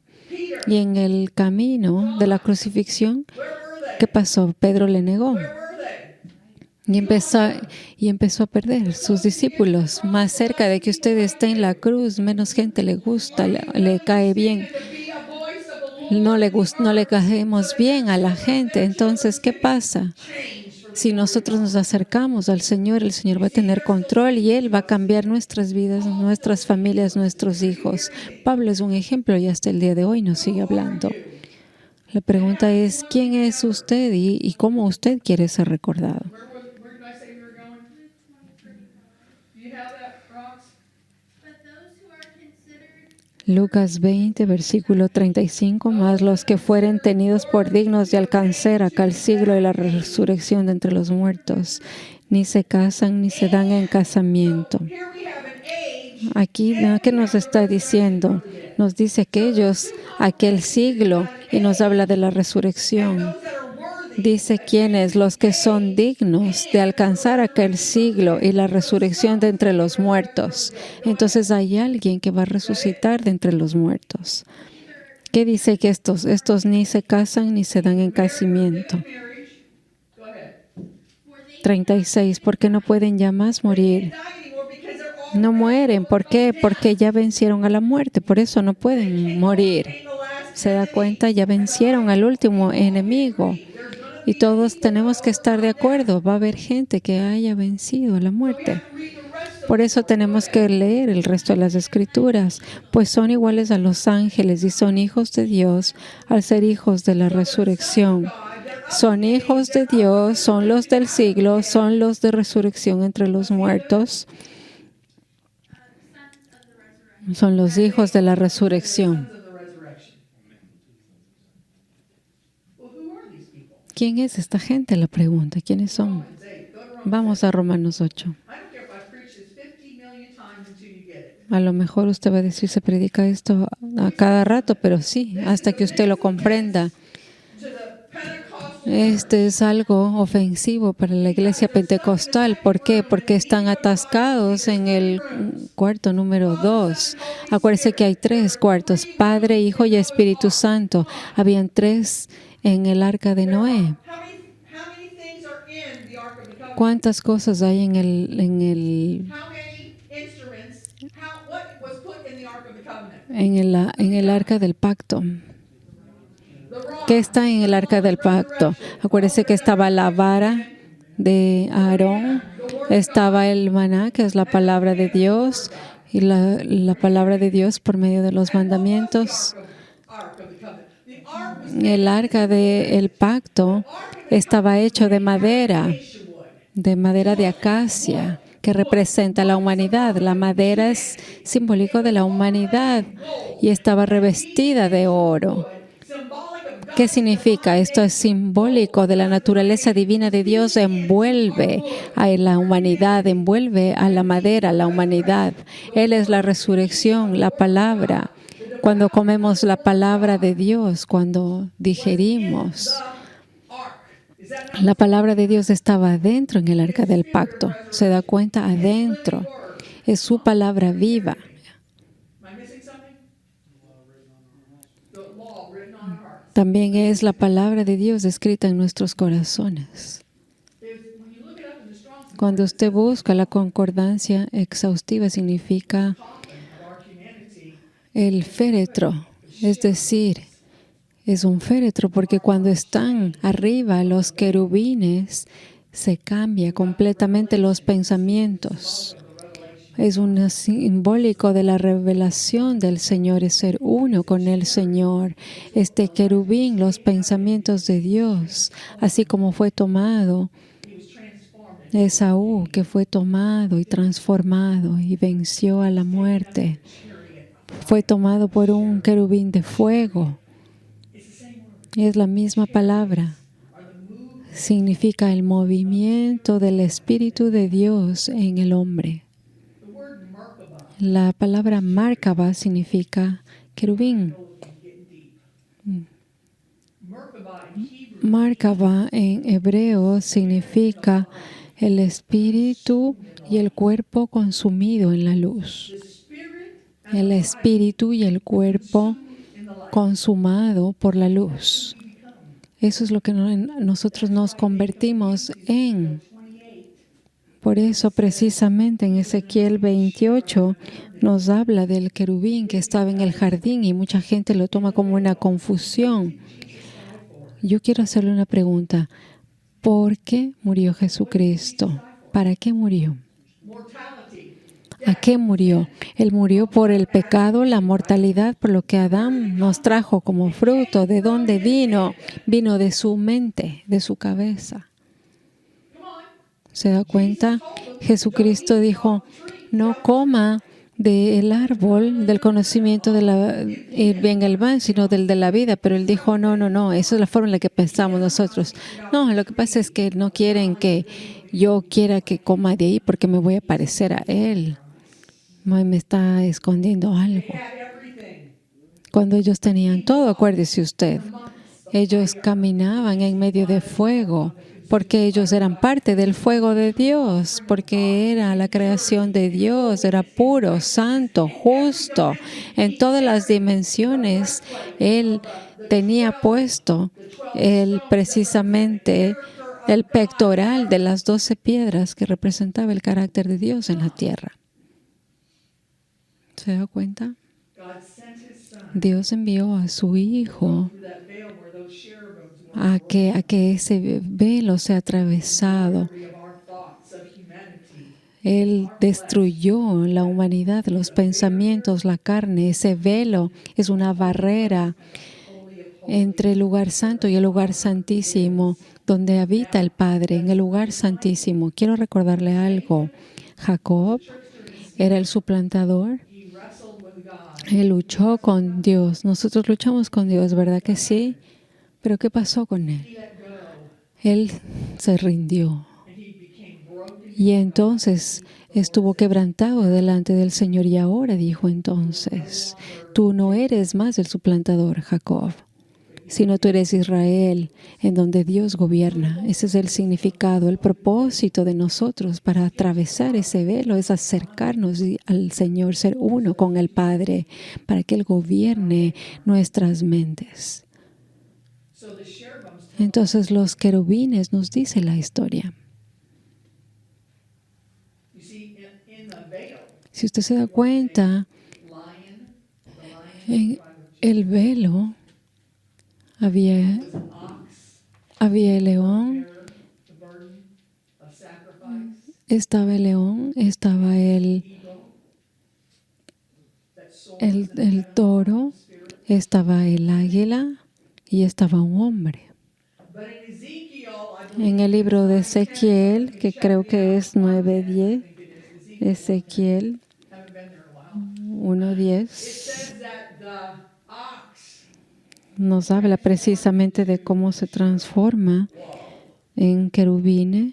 Y en el camino de la crucifixión, ¿qué pasó? Pedro le negó. Y empezó a perder sus discípulos. Más cerca de que usted esté en la cruz, menos gente le gusta, le cae bien. No le caemos bien a la gente. Entonces, ¿qué pasa? Si nosotros nos acercamos al Señor, el Señor va a tener control y Él va a cambiar nuestras vidas, nuestras familias, nuestros hijos. Pablo es un ejemplo y hasta el día de hoy nos sigue hablando. La pregunta es, ¿quién es usted y cómo usted quiere ser recordado? Lucas 20, versículo 35, más los que fueren tenidos por dignos de alcanzar acá el siglo de la resurrección de entre los muertos, ni se casan ni se dan en casamiento. Aquí, ¿qué nos está diciendo? Nos dice que ellos, aquel siglo, y nos habla de la resurrección. Dice quiénes, los que son dignos de alcanzar aquel siglo y la resurrección de entre los muertos. Entonces hay alguien que va a resucitar de entre los muertos. ¿Qué dice que estos ni se casan ni se dan en casamiento? 36, porque no pueden ya más morir. No mueren. ¿Por qué? Porque ya vencieron a la muerte. Por eso no pueden morir. ¿Se da cuenta? Ya vencieron al último enemigo. Y todos tenemos que estar de acuerdo. Va a haber gente que haya vencido a la muerte. Por eso tenemos que leer el resto de las Escrituras, pues son iguales a los ángeles y son hijos de Dios al ser hijos de la resurrección. Son hijos de Dios, son los del siglo, son los de resurrección entre los muertos. Son los hijos de la resurrección. ¿Quién es esta gente? La pregunta. ¿Quiénes son? Vamos a Romanos 8. A lo mejor usted va a decir, se predica esto a cada rato, pero sí, hasta que usted lo comprenda. Este es algo ofensivo para la iglesia pentecostal. ¿Por qué? Porque están atascados en el cuarto número 2. Acuérdense que hay 3 cuartos, Padre, Hijo y Espíritu Santo. Habían 3 en el arca de Noé. ¿Cuántas cosas hay en el arca del pacto? ¿Qué está en el arca del pacto? Acuérdese que estaba la vara de Aarón, estaba el maná, que es la palabra de Dios, y la palabra de Dios por medio de los mandamientos. El arca del pacto estaba hecho de madera de acacia, que representa la humanidad. La madera es simbólico de la humanidad y estaba revestida de oro. ¿Qué significa? Esto es simbólico de la naturaleza divina de Dios. Envuelve a la humanidad, envuelve a la madera, la humanidad. Él es la resurrección, la palabra. Cuando comemos la palabra de Dios, cuando digerimos, La palabra de Dios estaba adentro en el arca del pacto. Se da cuenta, adentro. Es su palabra viva. También es la palabra de Dios escrita en nuestros corazones. Cuando usted busca la concordancia exhaustiva, significa el féretro, es decir, es un féretro porque cuando están arriba los querubines se cambia completamente los pensamientos. Es un simbólico de la revelación del Señor, es ser uno con el Señor. Este querubín, los pensamientos de Dios, así como fue tomado Esaú, que fue tomado y transformado y venció a la muerte, fue tomado por un querubín de fuego. Y es la misma palabra. Significa el movimiento del Espíritu de Dios en el hombre. La palabra Markaba significa querubín. Markaba en hebreo significa el espíritu y el cuerpo consumido en la luz. El espíritu y el cuerpo consumado por la luz. Eso es lo que nosotros nos convertimos en. Por eso, precisamente en Ezequiel 28 nos habla del querubín que estaba en el jardín y mucha gente lo toma como una confusión. Yo quiero hacerle una pregunta. ¿Por qué murió Jesucristo? ¿Para qué murió? ¿A qué murió? Él murió por el pecado, la mortalidad, por lo que Adán nos trajo como fruto. ¿De dónde vino? Vino de su mente, de su cabeza. ¿Se da cuenta? Jesucristo dijo, no coma del árbol del conocimiento del bien y el mal, sino del de la vida. Pero Él dijo, no, esa es la forma en la que pensamos nosotros. No, lo que pasa es que no quieren que yo quiera que coma de ahí porque me voy a parecer a Él. Me está escondiendo algo. Cuando ellos tenían todo, acuérdese usted, ellos caminaban en medio de fuego, porque ellos eran parte del fuego de Dios, porque era la creación de Dios, era puro, santo, justo. En todas las dimensiones, Él tenía puesto precisamente el pectoral de las 12 piedras que representaba el carácter de Dios en la tierra. ¿Se da cuenta? Dios envió a su Hijo a que ese velo sea atravesado. Él destruyó la humanidad, los pensamientos, la carne. Ese velo es una barrera entre el lugar santo y el lugar santísimo, donde habita el Padre, en el lugar santísimo. Quiero recordarle algo. Jacob era el suplantador. Él luchó con Dios. Nosotros luchamos con Dios, ¿verdad que sí? Pero ¿qué pasó con él? Él se rindió. Y entonces estuvo quebrantado delante del Señor. Y ahora dijo entonces, tú no eres más el suplantador, Jacob, sino tú eres Israel, en donde Dios gobierna. Ese es el significado, el propósito de nosotros para atravesar ese velo, es acercarnos al Señor, ser uno con el Padre, para que Él gobierne nuestras mentes. Entonces los querubines nos dice la historia. Si usted se da cuenta, en el velo había el león, estaba el león, estaba el toro, estaba el águila y estaba un hombre. En el libro de Ezequiel, que creo que es 9:10, Ezequiel 1:10, nos habla precisamente de cómo se transforma en querubines.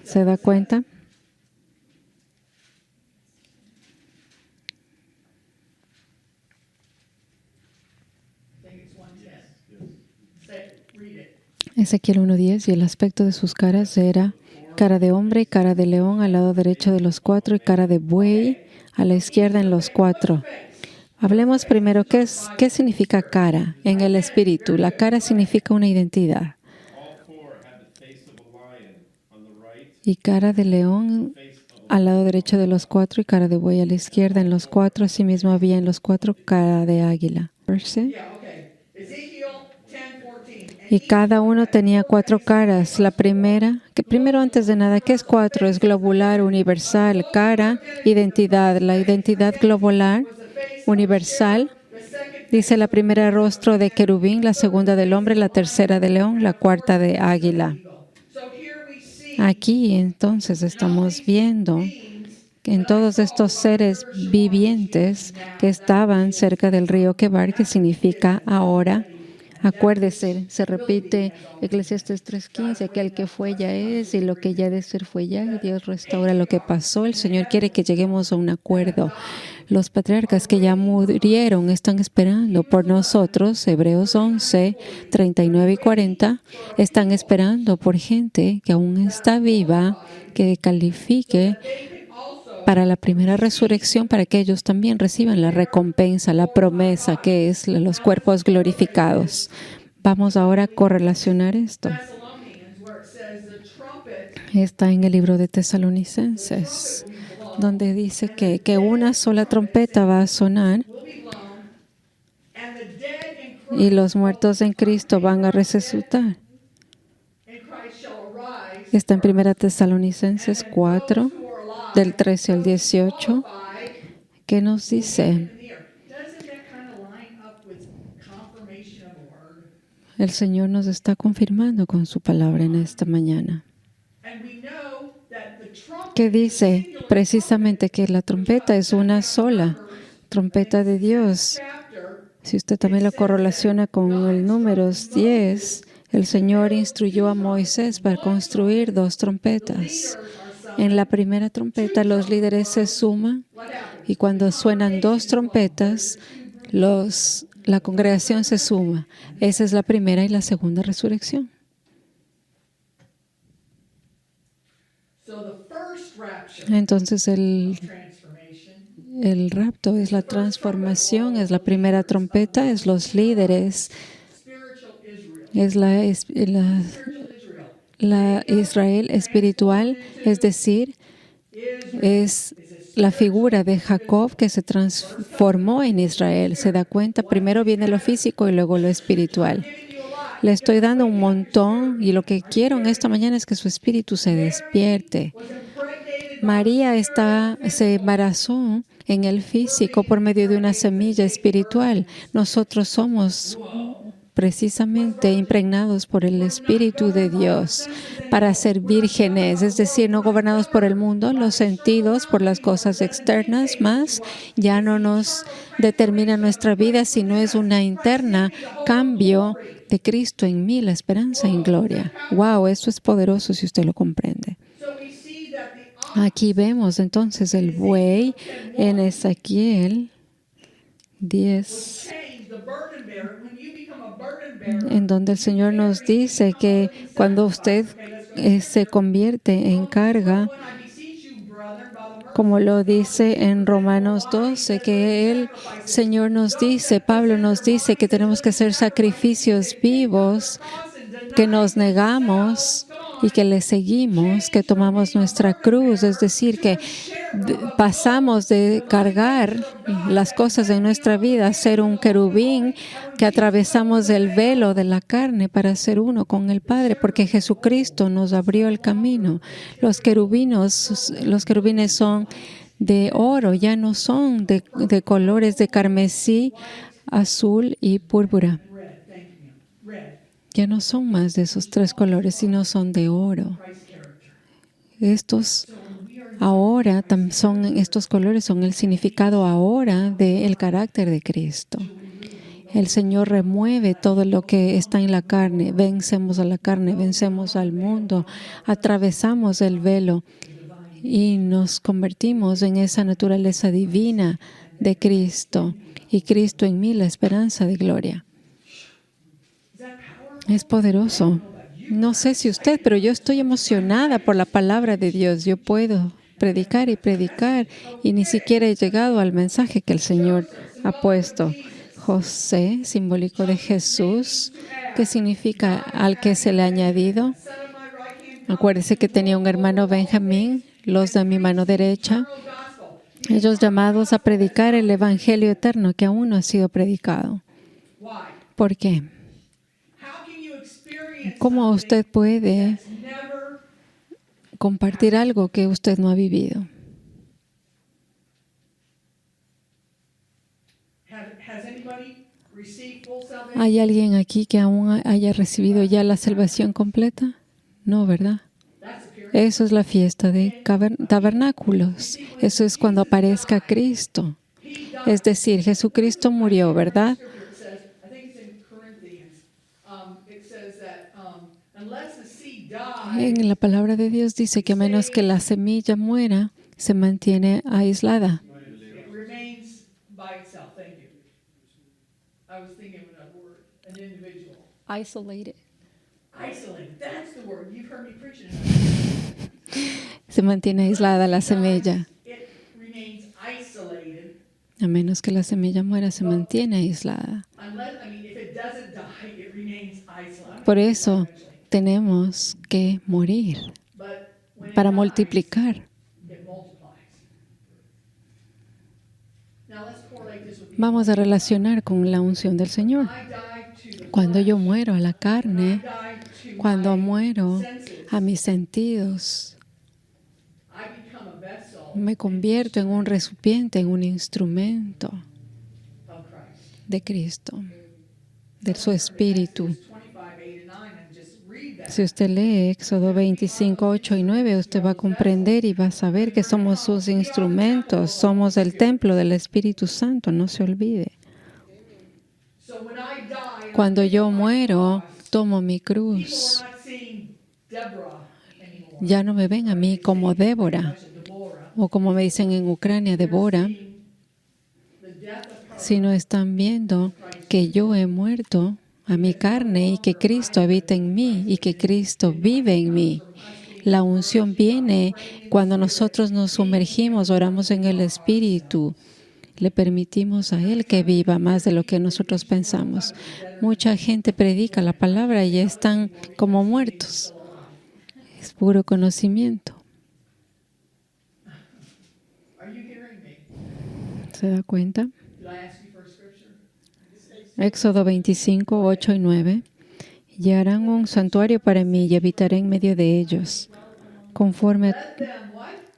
¿Se da cuenta? Ezequiel 1:10, y el aspecto de sus caras era cara de hombre y cara de león al lado derecho de los cuatro y cara de buey a la izquierda en los cuatro. Hablemos primero qué significa cara en el espíritu. La cara significa una identidad. Y cara de león al lado derecho de los cuatro y cara de buey a la izquierda en los cuatro. Asimismo había en los cuatro cara de águila. Y cada uno tenía cuatro caras. La primera, que primero antes de nada, ¿qué es cuatro? Es globular, universal, cara, identidad. La identidad globular, universal, dice la primera rostro de querubín, la segunda del hombre, la tercera de león, la cuarta de águila. Aquí entonces estamos viendo que en todos estos seres vivientes que estaban cerca del río Quebar, que significa ahora. Acuérdese, se repite Eclesiastés 3:15, que el que fue ya es y lo que ya de ser fue ya, y Dios restaura lo que pasó. El Señor quiere que lleguemos a un acuerdo. Los patriarcas que ya murieron están esperando por nosotros. Hebreos 11:39 y 40 están esperando por gente que aún está viva, que califique para la primera resurrección, para que ellos también reciban la recompensa, la promesa, que es los cuerpos glorificados. Vamos ahora a correlacionar esto. Está en el libro de Tesalonicenses, donde dice que una sola trompeta va a sonar y los muertos en Cristo van a resucitar. Está en 1 Tesalonicenses 4, del 13 al 18, que nos dice: el Señor nos está confirmando con su palabra en esta mañana, que dice precisamente que la trompeta es una sola trompeta de Dios. Si usted también lo correlaciona con el Números 10, el Señor instruyó a Moisés para construir 2 trompetas. En la primera trompeta los líderes se suman y cuando suenan 2 trompetas, la congregación se suma. Esa es la primera y la segunda resurrección. Entonces el rapto es la transformación, es la primera trompeta, es los líderes, es la Israel espiritual, es decir, es la figura de Jacob que se transformó en Israel. Se da cuenta, primero viene lo físico y luego lo espiritual. Le estoy dando un montón y lo que quiero en esta mañana es que su espíritu se despierte. María se embarazó en el físico por medio de una semilla espiritual. Nosotros somos precisamente impregnados por el Espíritu de Dios para ser vírgenes, es decir, no gobernados por el mundo, los sentidos, por las cosas externas, más ya no nos determina nuestra vida, sino es una interna cambio de Cristo en mí, la esperanza en gloria. Wow, esto es poderoso si usted lo comprende. Aquí vemos entonces el buey en Ezequiel 10, en donde el Señor nos dice que cuando usted se convierte en carga, como lo dice en Romanos 12, que el Señor nos dice, Pablo nos dice que tenemos que hacer sacrificios vivos, que nos negamos y que le seguimos, que tomamos nuestra cruz, es decir, que pasamos de cargar las cosas de nuestra vida a ser un querubín, que atravesamos el velo de la carne para ser uno con el Padre, porque Jesucristo nos abrió el camino. Los querubines son de oro, ya no son de colores de carmesí, azul y púrpura. Ya no son más de esos 3 colores, sino son de oro. Estos colores son el significado ahora del carácter de Cristo. El Señor remueve todo lo que está en la carne. Vencemos a la carne, vencemos al mundo, atravesamos el velo y nos convertimos en esa naturaleza divina de Cristo. Y Cristo en mí, la esperanza de gloria. Es poderoso. No sé si usted, pero yo estoy emocionada por la palabra de Dios. Yo puedo predicar y predicar y ni siquiera he llegado al mensaje que el Señor ha puesto. José, simbólico de Jesús, que significa al que se le ha añadido. Acuérdese que tenía un hermano Benjamín, los de mi mano derecha, ellos llamados a predicar el Evangelio eterno que aún no ha sido predicado. ¿Por qué? ¿Cómo usted puede compartir algo que usted no ha vivido? ¿Hay alguien aquí que aún haya recibido ya la salvación completa? No, ¿verdad? Eso es la fiesta de tabernáculos. Eso es cuando aparezca Cristo. Es decir, Jesucristo murió, ¿verdad? En la palabra de Dios dice que a menos que la semilla muera, se mantiene aislada. Isolated. Se mantiene aislada la semilla. A menos que la semilla muera, se mantiene aislada. Por eso tenemos que morir para multiplicar. Vamos a relacionar con la unción del Señor. Cuando yo muero a la carne, cuando muero a mis sentidos, me convierto en un recipiente, en un instrumento de Cristo, de su Espíritu. Si usted lee Éxodo 25, 8 y 9, usted va a comprender y va a saber que somos sus instrumentos, somos el templo del Espíritu Santo, no se olvide. Cuando yo muero, tomo mi cruz. Ya no me ven a mí como Débora, o como me dicen en Ucrania, Débora, sino están viendo que yo he muerto a mi carne y que Cristo habita en mí y que Cristo vive en mí. La unción viene cuando nosotros nos sumergimos, oramos en el Espíritu. Le permitimos a Él que viva más de lo que nosotros pensamos. Mucha gente predica la palabra y están como muertos. Es puro conocimiento. ¿Se da cuenta? Éxodo 25, 8 y 9. Y harán un santuario para mí y habitaré en medio de ellos. Conforme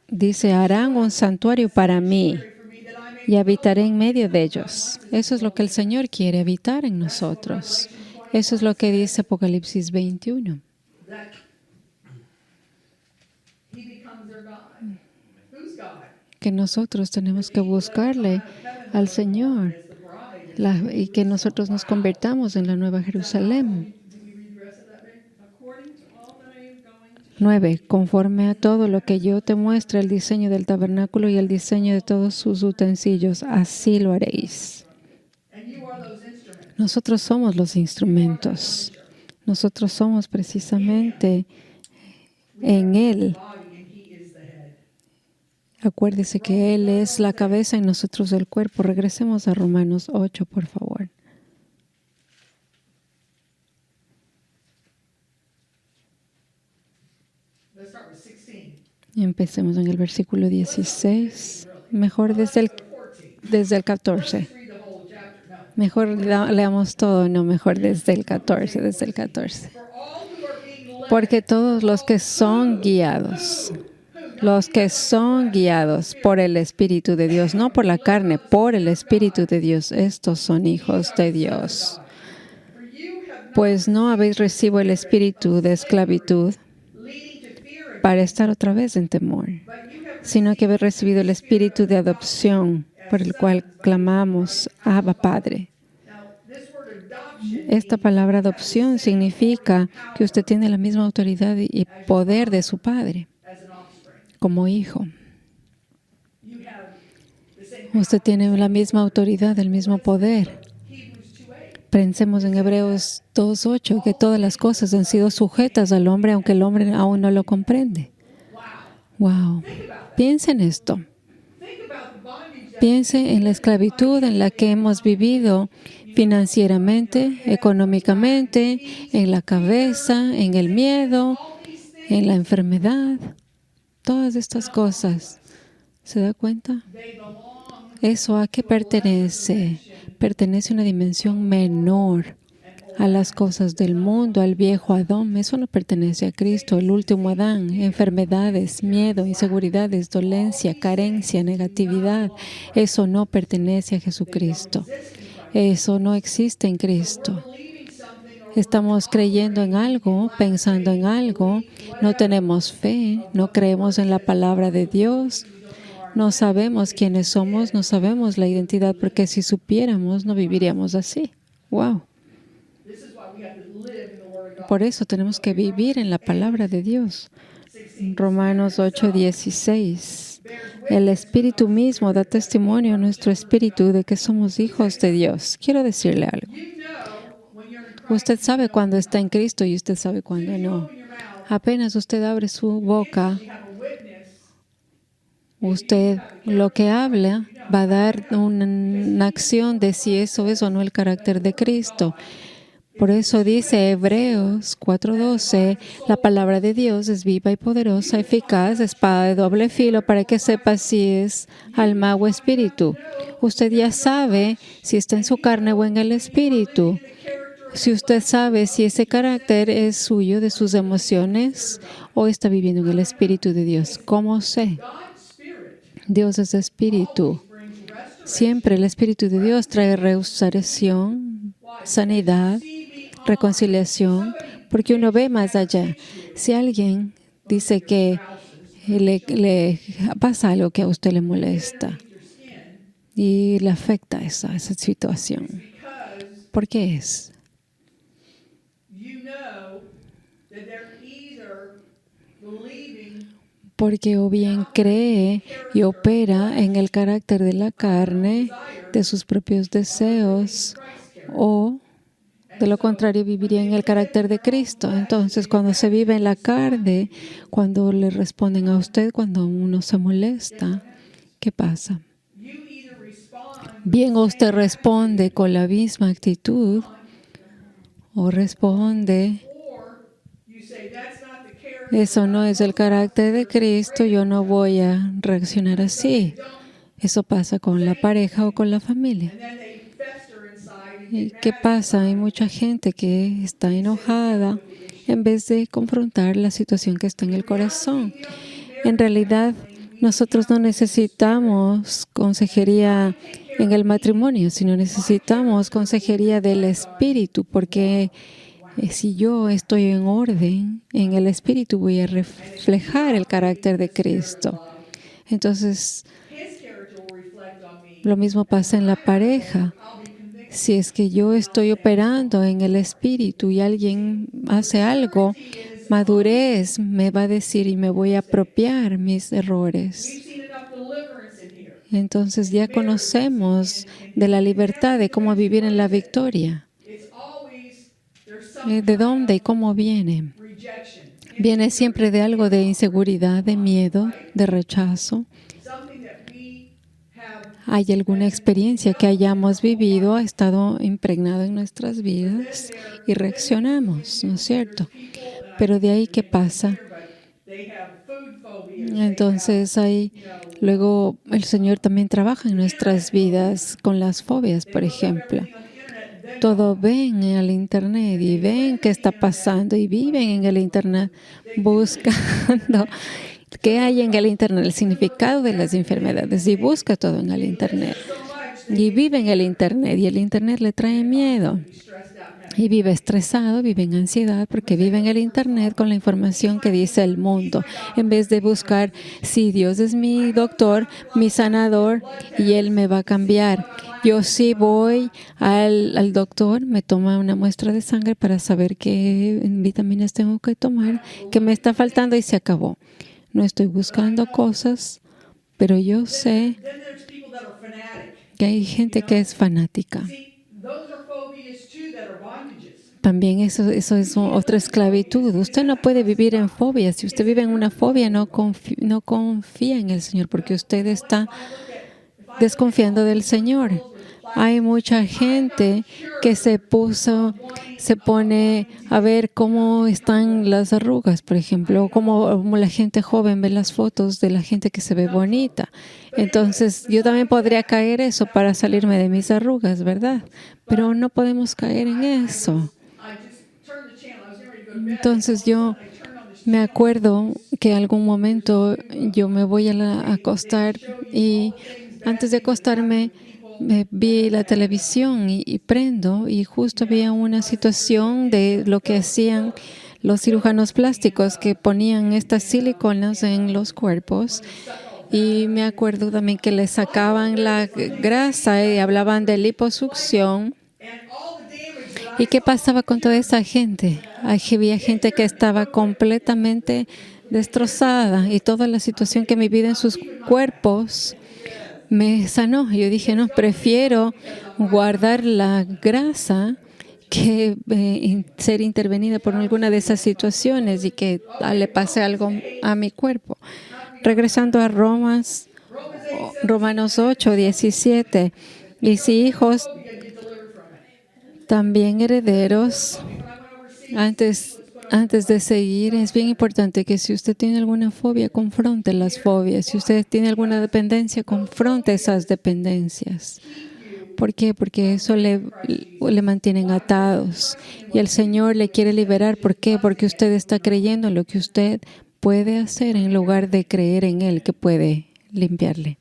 dice, harán un santuario para mí y habitaré en medio de ellos. Eso es lo que el Señor quiere, habitar en nosotros. Eso es lo que dice Apocalipsis 21. Que nosotros tenemos que buscarle al Señor y que nosotros nos convertamos en la Nueva Jerusalén. 9. Conforme a todo lo que yo te muestre, el diseño del tabernáculo y el diseño de todos sus utensilios, así lo haréis. Nosotros somos los instrumentos. Nosotros somos precisamente en Él. Acuérdese que Él es la cabeza y nosotros el cuerpo. Regresemos a Romanos 8, por favor. Y empecemos en el versículo 16. Mejor desde el 14. Mejor leamos todo, no, mejor desde el 14, desde el 14. Porque todos los que son guiados por el Espíritu de Dios, no por la carne, por el Espíritu de Dios, estos son hijos de Dios. Pues no habéis recibido el espíritu de esclavitud para estar otra vez en temor, sino que habéis recibido el espíritu de adopción, por el cual clamamos, Abba, Padre. Esta palabra adopción significa que usted tiene la misma autoridad y poder de su padre como hijo. Usted tiene la misma autoridad, el mismo poder. Pensemos en Hebreos 2:8, que todas las cosas han sido sujetas al hombre, aunque el hombre aún no lo comprende. Wow. Piense en esto. Piense en la esclavitud en la que hemos vivido financieramente, económicamente, en la cabeza, en el miedo, en la enfermedad. Todas estas cosas. ¿Se da cuenta? ¿Eso a qué pertenece? Pertenece a una dimensión menor, a las cosas del mundo, al viejo Adán. Eso no pertenece a Cristo, el último Adán. Enfermedades, miedo, inseguridades, dolencia, carencia, negatividad. Eso no pertenece a Jesucristo. Eso no existe en Cristo. Estamos creyendo en algo, pensando en algo. No tenemos fe, no creemos en la palabra de Dios. No sabemos quiénes somos, no sabemos la identidad, porque si supiéramos, no viviríamos así. Wow. Por eso tenemos que vivir en la palabra de Dios. Romanos 8:16. El Espíritu mismo da testimonio a nuestro espíritu de que somos hijos de Dios. Quiero decirle algo. Usted sabe cuándo está en Cristo y usted sabe cuándo no. Apenas usted abre su boca, usted lo que habla va a dar una acción de si eso es o no el carácter de Cristo. Por eso dice Hebreos 4:12, la palabra de Dios es viva y poderosa, eficaz, espada de doble filo, para que sepa si es alma o espíritu. Usted ya sabe si está en su carne o en el espíritu. Si usted sabe si ese carácter es suyo, de sus emociones, o está viviendo en el Espíritu de Dios. ¿Cómo sé? Dios es espíritu. Siempre el Espíritu de Dios trae restauración, sanidad, reconciliación, porque uno ve más allá. Si alguien dice que le pasa algo que a usted le molesta y le afecta esa situación, ¿por qué es? Porque o bien cree y opera en el carácter de la carne, de sus propios deseos, o de lo contrario viviría en el carácter de Cristo. Entonces, cuando se vive en la carne, cuando le responden a usted, cuando uno se molesta, ¿qué pasa? Bien, usted responde con la misma actitud, o responde: eso no es el carácter de Cristo, yo no voy a reaccionar así. Eso pasa con la pareja o con la familia. ¿Y qué pasa? Hay mucha gente que está enojada en vez de confrontar la situación que está en el corazón. En realidad, nosotros no necesitamos consejería en el matrimonio, sino necesitamos consejería del Espíritu, porque si yo estoy en orden, en el Espíritu voy a reflejar el carácter de Cristo. Entonces, lo mismo pasa en la pareja. Si es que yo estoy operando en el Espíritu y alguien hace algo, madurez me va a decir y me voy a apropiar mis errores. Entonces ya conocemos de la libertad, de cómo vivir en la victoria. ¿De dónde y cómo viene? Viene siempre de algo de inseguridad, de miedo, de rechazo. ¿Hay alguna experiencia que hayamos vivido, ha estado impregnado en nuestras vidas y reaccionamos, ¿no es cierto? Pero de ahí, ¿qué pasa? Entonces, luego el Señor también trabaja en nuestras vidas con las fobias, por ejemplo. Todo ven en el Internet y ven qué está pasando y viven en el Internet buscando qué hay en el Internet, el significado de las enfermedades, y busca todo en el Internet. Y vive en el Internet y el Internet le trae miedo. Y vive estresado, vive en ansiedad porque vive en el Internet con la información que dice el mundo, en vez de buscar si Dios es mi doctor, mi sanador y Él me va a cambiar. Yo sí voy al doctor, me toma una muestra de sangre para saber qué vitaminas tengo que tomar, qué me está faltando y se acabó. No estoy buscando cosas, pero yo sé que hay gente que es fanática. También eso es otra esclavitud. Usted no puede vivir en fobia. Si usted vive en una fobia, no confía en el Señor porque usted está desconfiando del Señor. Hay mucha gente que se pone a ver cómo están las arrugas, por ejemplo, o cómo la gente joven ve las fotos de la gente que se ve bonita. Entonces, yo también podría caer eso para salirme de mis arrugas, ¿verdad? Pero no podemos caer en eso. Entonces, yo me acuerdo que en algún momento yo me voy a acostar y antes de acostarme vi la televisión y prendo y justo había una situación de lo que hacían los cirujanos plásticos que ponían estas siliconas en los cuerpos. Y me acuerdo también que le sacaban la grasa y hablaban de liposucción. ¿Y qué pasaba con toda esa gente? Había gente que estaba completamente destrozada y toda la situación que me vive en sus cuerpos me sanó. Yo dije, no, prefiero guardar la grasa que ser intervenida por alguna de esas situaciones y que le pase algo a mi cuerpo. Regresando a Romanos 8:17. Y si hijos, también herederos. Antes de seguir, es bien importante que si usted tiene alguna fobia, confronte las fobias. Si usted tiene alguna dependencia, confronte esas dependencias. ¿Por qué? Porque eso le mantienen atados. Y el Señor le quiere liberar. ¿Por qué? Porque usted está creyendo en lo que usted puede hacer en lugar de creer en Él que puede limpiarle.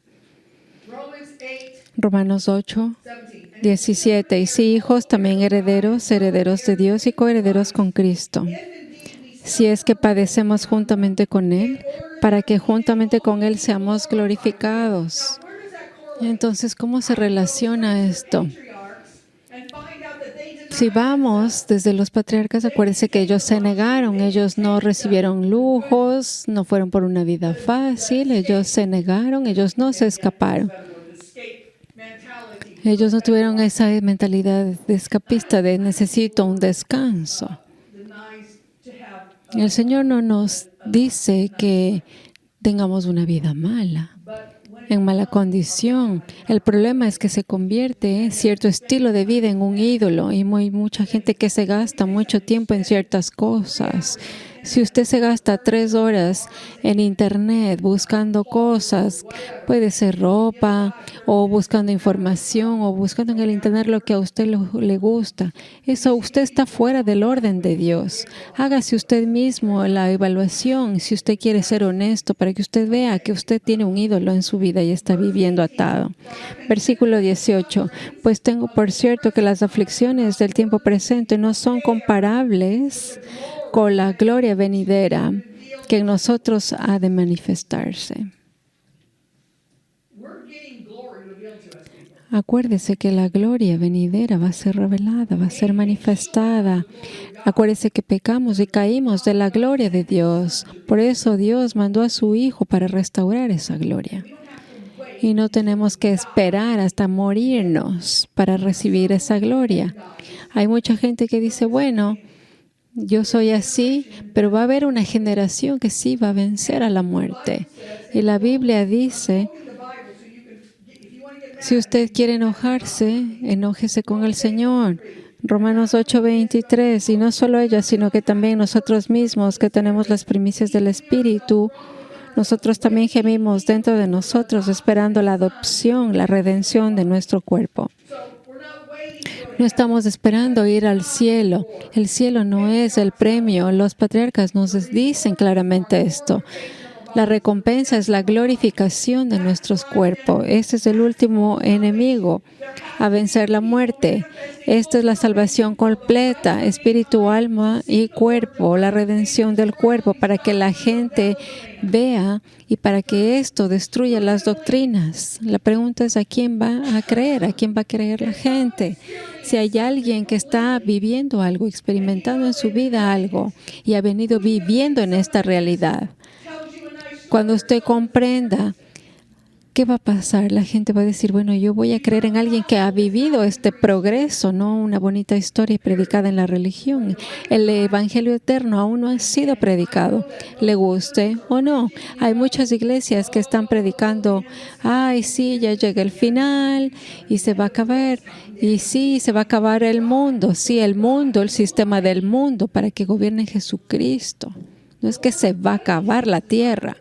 Romanos 8:17. Y si hijos, también herederos de Dios y coherederos con Cristo. Si es que padecemos juntamente con Él, para que juntamente con Él seamos glorificados. Entonces, ¿cómo se relaciona esto? Si vamos desde los patriarcas, acuérdense que ellos se negaron, ellos no recibieron lujos, no fueron por una vida fácil, ellos se negaron, ellos no se escaparon. Ellos no tuvieron esa mentalidad de escapista, de necesito un descanso. El Señor no nos dice que tengamos una vida mala, en mala condición. El problema es que se convierte cierto estilo de vida en un ídolo y mucha gente que se gasta mucho tiempo en ciertas cosas. Si usted se gasta 3 horas en internet buscando cosas, puede ser ropa o buscando información o buscando en el internet lo que a usted le gusta, eso usted está fuera del orden de Dios. Hágase usted mismo la evaluación si usted quiere ser honesto para que usted vea que usted tiene un ídolo en su vida y está viviendo atado. Versículo 18. Pues tengo por cierto que las aflicciones del tiempo presente no son comparables con la gloria venidera que en nosotros ha de manifestarse. Acuérdese que la gloria venidera va a ser revelada, va a ser manifestada. Acuérdese que pecamos y caímos de la gloria de Dios. Por eso Dios mandó a su Hijo para restaurar esa gloria. Y no tenemos que esperar hasta morirnos para recibir esa gloria. Hay mucha gente que dice, bueno, yo soy así, pero va a haber una generación que sí va a vencer a la muerte. Y la Biblia dice, si usted quiere enojarse, enójese con el Señor. Romanos 8:23. Y no solo ella, sino que también nosotros mismos que tenemos las primicias del Espíritu, nosotros también gemimos dentro de nosotros esperando la adopción, la redención de nuestro cuerpo. No estamos esperando ir al cielo. El cielo no es el premio. Los patriarcas nos dicen claramente esto. La recompensa es la glorificación de nuestros cuerpos. Este es el último enemigo a vencer la muerte. Esta es la salvación completa, espíritu, alma y cuerpo, la redención del cuerpo, para que la gente vea y para que esto destruya las doctrinas. La pregunta es, ¿a quién va a creer? ¿A quién va a creer la gente? Si hay alguien que está viviendo algo, experimentando en su vida algo y ha venido viviendo en esta realidad, cuando usted comprenda ¿qué va a pasar? La gente va a decir, bueno, yo voy a creer en alguien que ha vivido este progreso, no una bonita historia predicada en la religión. El evangelio eterno aún no ha sido predicado, le guste o no. Hay muchas iglesias que están predicando, ay, sí, ya llega el final y se va a acabar. Y sí, se va a acabar el mundo. Sí, el mundo, el sistema del mundo, para que gobierne Jesucristo. No es que se va a acabar la tierra.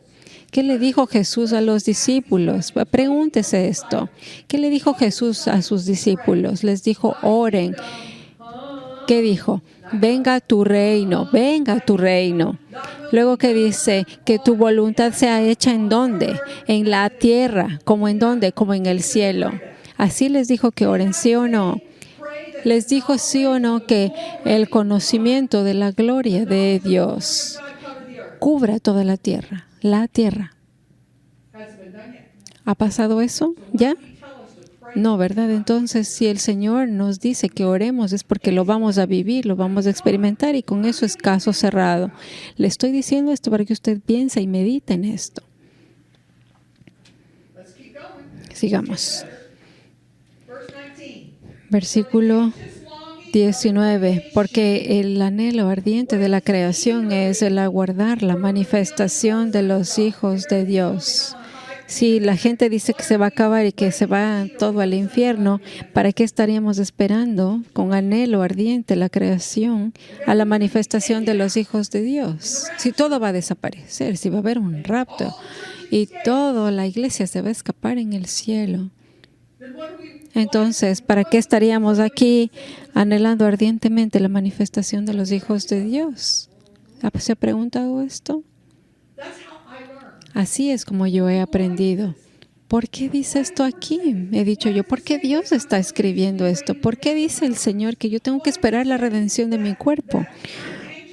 ¿Qué le dijo Jesús a los discípulos? Pregúntese esto. ¿Qué le dijo Jesús a sus discípulos? Les dijo, oren. ¿Qué dijo? Venga tu reino, venga tu reino. Luego que dice que tu voluntad sea hecha ¿en dónde? En la tierra. ¿Cómo en dónde? Como en el cielo. Así les dijo que oren, ¿sí o no? Les dijo sí o no que el conocimiento de la gloria de Dios cubra toda la tierra. La tierra. ¿Ha pasado eso? ¿Ya? No, ¿verdad? Entonces, si el Señor nos dice que oremos es porque lo vamos a vivir, lo vamos a experimentar y con eso es caso cerrado. Le estoy diciendo esto para que usted piense y medite en esto. Sigamos. Versículo 19. Porque el anhelo ardiente de la creación es el aguardar la manifestación de los hijos de Dios. Si la gente dice que se va a acabar y que se va todo al infierno, ¿para qué estaríamos esperando con anhelo ardiente la creación a la manifestación de los hijos de Dios? Si todo va a desaparecer, si va a haber un rapto y toda la iglesia se va a escapar en el cielo. Entonces, ¿para qué estaríamos aquí anhelando ardientemente la manifestación de los hijos de Dios? ¿Se ha preguntado esto? Así es como yo he aprendido. ¿Por qué dice esto aquí? He dicho yo, ¿por qué Dios está escribiendo esto? ¿Por qué dice el Señor que yo tengo que esperar la redención de mi cuerpo?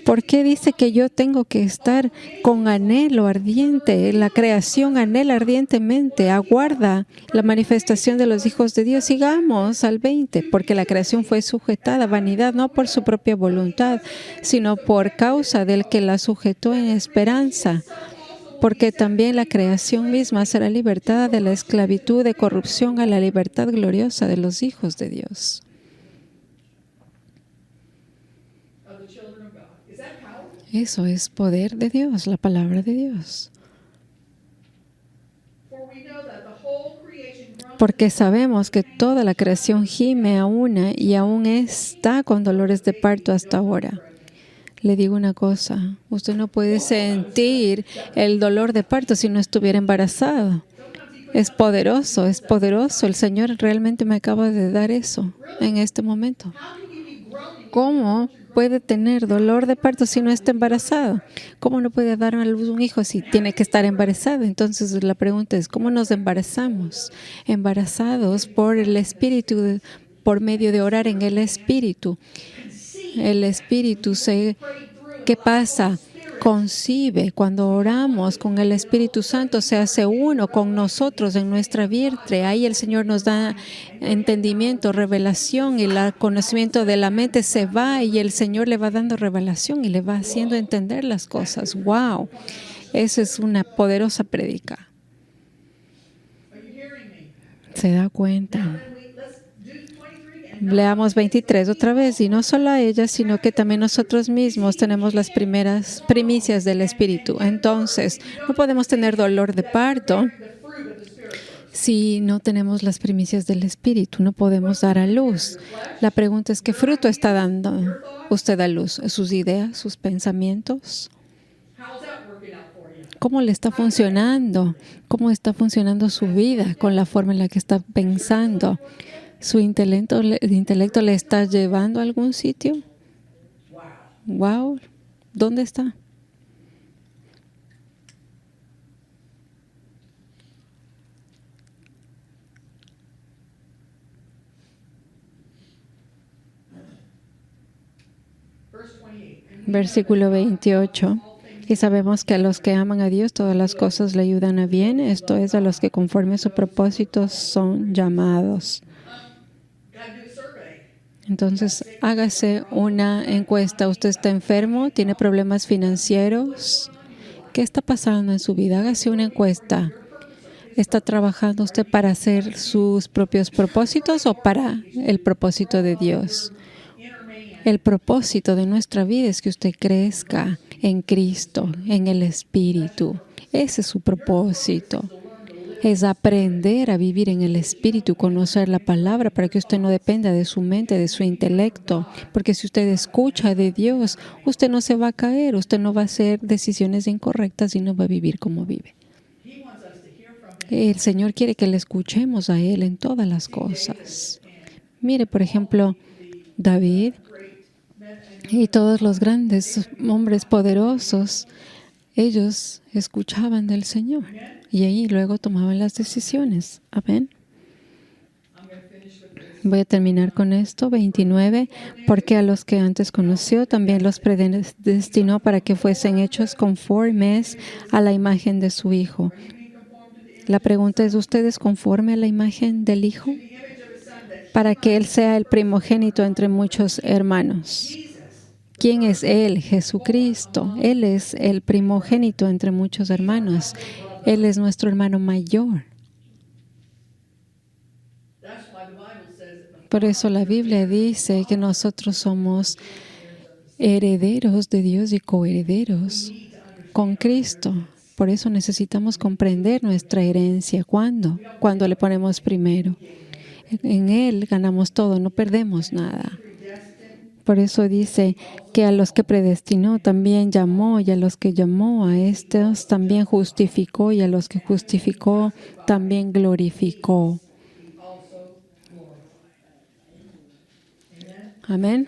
¿Por qué dice que yo tengo que estar con anhelo ardiente? La creación anhela ardientemente, aguarda la manifestación de los hijos de Dios. Sigamos al 20, porque la creación fue sujetada a vanidad, no por su propia voluntad, sino por causa del que la sujetó en esperanza. Porque también la creación misma será libertada de la esclavitud de corrupción a la libertad gloriosa de los hijos de Dios. Eso es poder de Dios, la palabra de Dios. Porque sabemos que toda la creación gime a una y aún está con dolores de parto hasta ahora. Le digo una cosa, usted no puede sentir el dolor de parto si no estuviera embarazado. Es poderoso, es poderoso. El Señor realmente me acaba de dar eso en este momento. ¿Cómo puede tener dolor de parto si no está embarazado? ¿Cómo no puede dar a luz un hijo si tiene que estar embarazado? Entonces la pregunta es, ¿cómo nos embarazamos? Embarazados por el Espíritu, por medio de orar en el Espíritu. El Espíritu ¿qué pasa? Concibe. Cuando oramos con el Espíritu Santo, se hace uno con nosotros en nuestra vientre. Ahí el Señor nos da entendimiento, revelación, y el conocimiento de la mente se va y el Señor le va dando revelación y le va haciendo entender las cosas. ¡Wow! Eso es una poderosa prédica. ¿Se da cuenta? Leamos 23 otra vez. Y no solo a ella, sino que también nosotros mismos tenemos las primeras primicias del Espíritu. Entonces, no podemos tener dolor de parto si no tenemos las primicias del Espíritu. No podemos dar a luz. La pregunta es, ¿qué fruto está dando usted a luz? ¿Sus ideas, sus pensamientos? ¿Cómo le está funcionando? ¿Cómo está funcionando su vida con la forma en la que está pensando? ¿Su intelecto le está llevando a algún sitio? Wow. ¿Dónde está? Versículo 28. Y sabemos que a los que aman a Dios todas las cosas le ayudan a bien, esto es, a los que conforme a su propósito son llamados. Entonces, hágase una encuesta. ¿Usted está enfermo? ¿Tiene problemas financieros? ¿Qué está pasando en su vida? Hágase una encuesta. ¿Está trabajando usted para hacer sus propios propósitos o para el propósito de Dios? El propósito de nuestra vida es que usted crezca en Cristo, en el Espíritu. Ese es su propósito. Es aprender a vivir en el Espíritu, conocer la palabra para que usted no dependa de su mente, de su intelecto. Porque si usted escucha de Dios, usted no se va a caer, usted no va a hacer decisiones incorrectas y no va a vivir como vive. El Señor quiere que le escuchemos a Él en todas las cosas. Mire, por ejemplo, David y todos los grandes hombres poderosos, ellos escuchaban del Señor y ahí luego tomaban las decisiones. Amén. Voy a terminar con esto, 29. Porque a los que antes conoció, también los predestinó para que fuesen hechos conformes a la imagen de su Hijo. La pregunta es, ¿ustedes conforme a la imagen del Hijo? Para que Él sea el primogénito entre muchos hermanos. ¿Quién es Él? Jesucristo. Él es el primogénito entre muchos hermanos. Él es nuestro hermano mayor. Por eso la Biblia dice que nosotros somos herederos de Dios y coherederos con Cristo. Por eso necesitamos comprender nuestra herencia. ¿Cuándo? Cuando le ponemos primero. En Él ganamos todo, no perdemos nada. Por eso dice que a los que predestinó también llamó, y a los que llamó a estos también justificó, y a los que justificó también glorificó. Amén.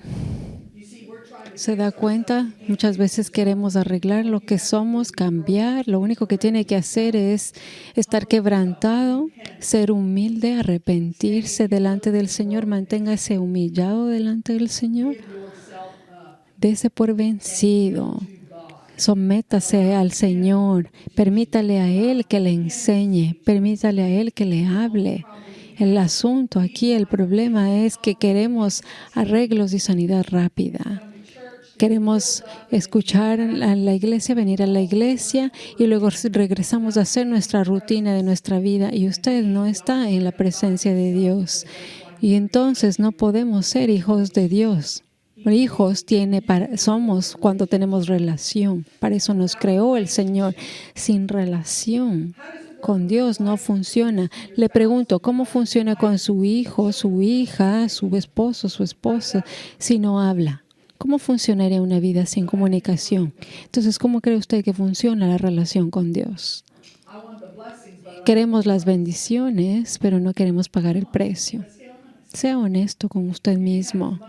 ¿Se da cuenta? Muchas veces queremos arreglar lo que somos, cambiar. Lo único que tiene que hacer es estar quebrantado, ser humilde, arrepentirse delante del Señor. Manténgase humillado delante del Señor. Dese por vencido. Sométase al Señor. Permítale a Él que le enseñe. Permítale a Él que le hable. El asunto aquí, el problema es que queremos arreglos y sanidad rápida. Queremos escuchar a la iglesia, venir a la iglesia y luego regresamos a hacer nuestra rutina de nuestra vida y usted no está en la presencia de Dios. Y entonces no podemos ser hijos de Dios. Hijos somos cuando tenemos relación. Para eso nos creó el Señor. Sin relación con Dios no funciona. Le pregunto, ¿cómo funciona con su hijo, su hija, su esposo, su esposa, si no habla? ¿Cómo funcionaría una vida sin comunicación? Entonces, ¿cómo cree usted que funciona la relación con Dios? Queremos las bendiciones, pero no queremos pagar el precio. Sea honesto con usted mismo.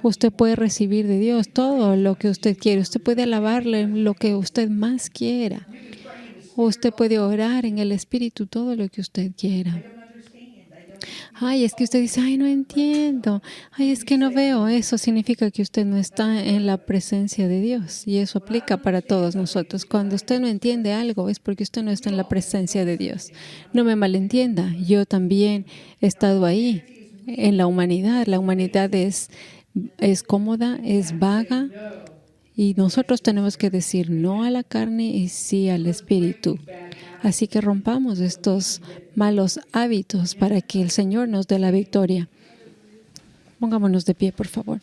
Usted puede recibir de Dios todo lo que usted quiere. Usted puede alabarle lo que usted más quiera. O usted puede orar en el Espíritu todo lo que usted quiera. Ay, es que usted dice, ay, no entiendo. Ay, es que no veo. Eso significa que usted no está en la presencia de Dios. Y eso aplica para todos nosotros. Cuando usted no entiende algo, es porque usted no está en la presencia de Dios. No me malentienda. Yo también he estado ahí, en la humanidad. La humanidad es cómoda, es vaga. Y nosotros tenemos que decir no a la carne y sí al Espíritu. Así que rompamos estos malos hábitos para que el Señor nos dé la victoria. Pongámonos de pie, por favor.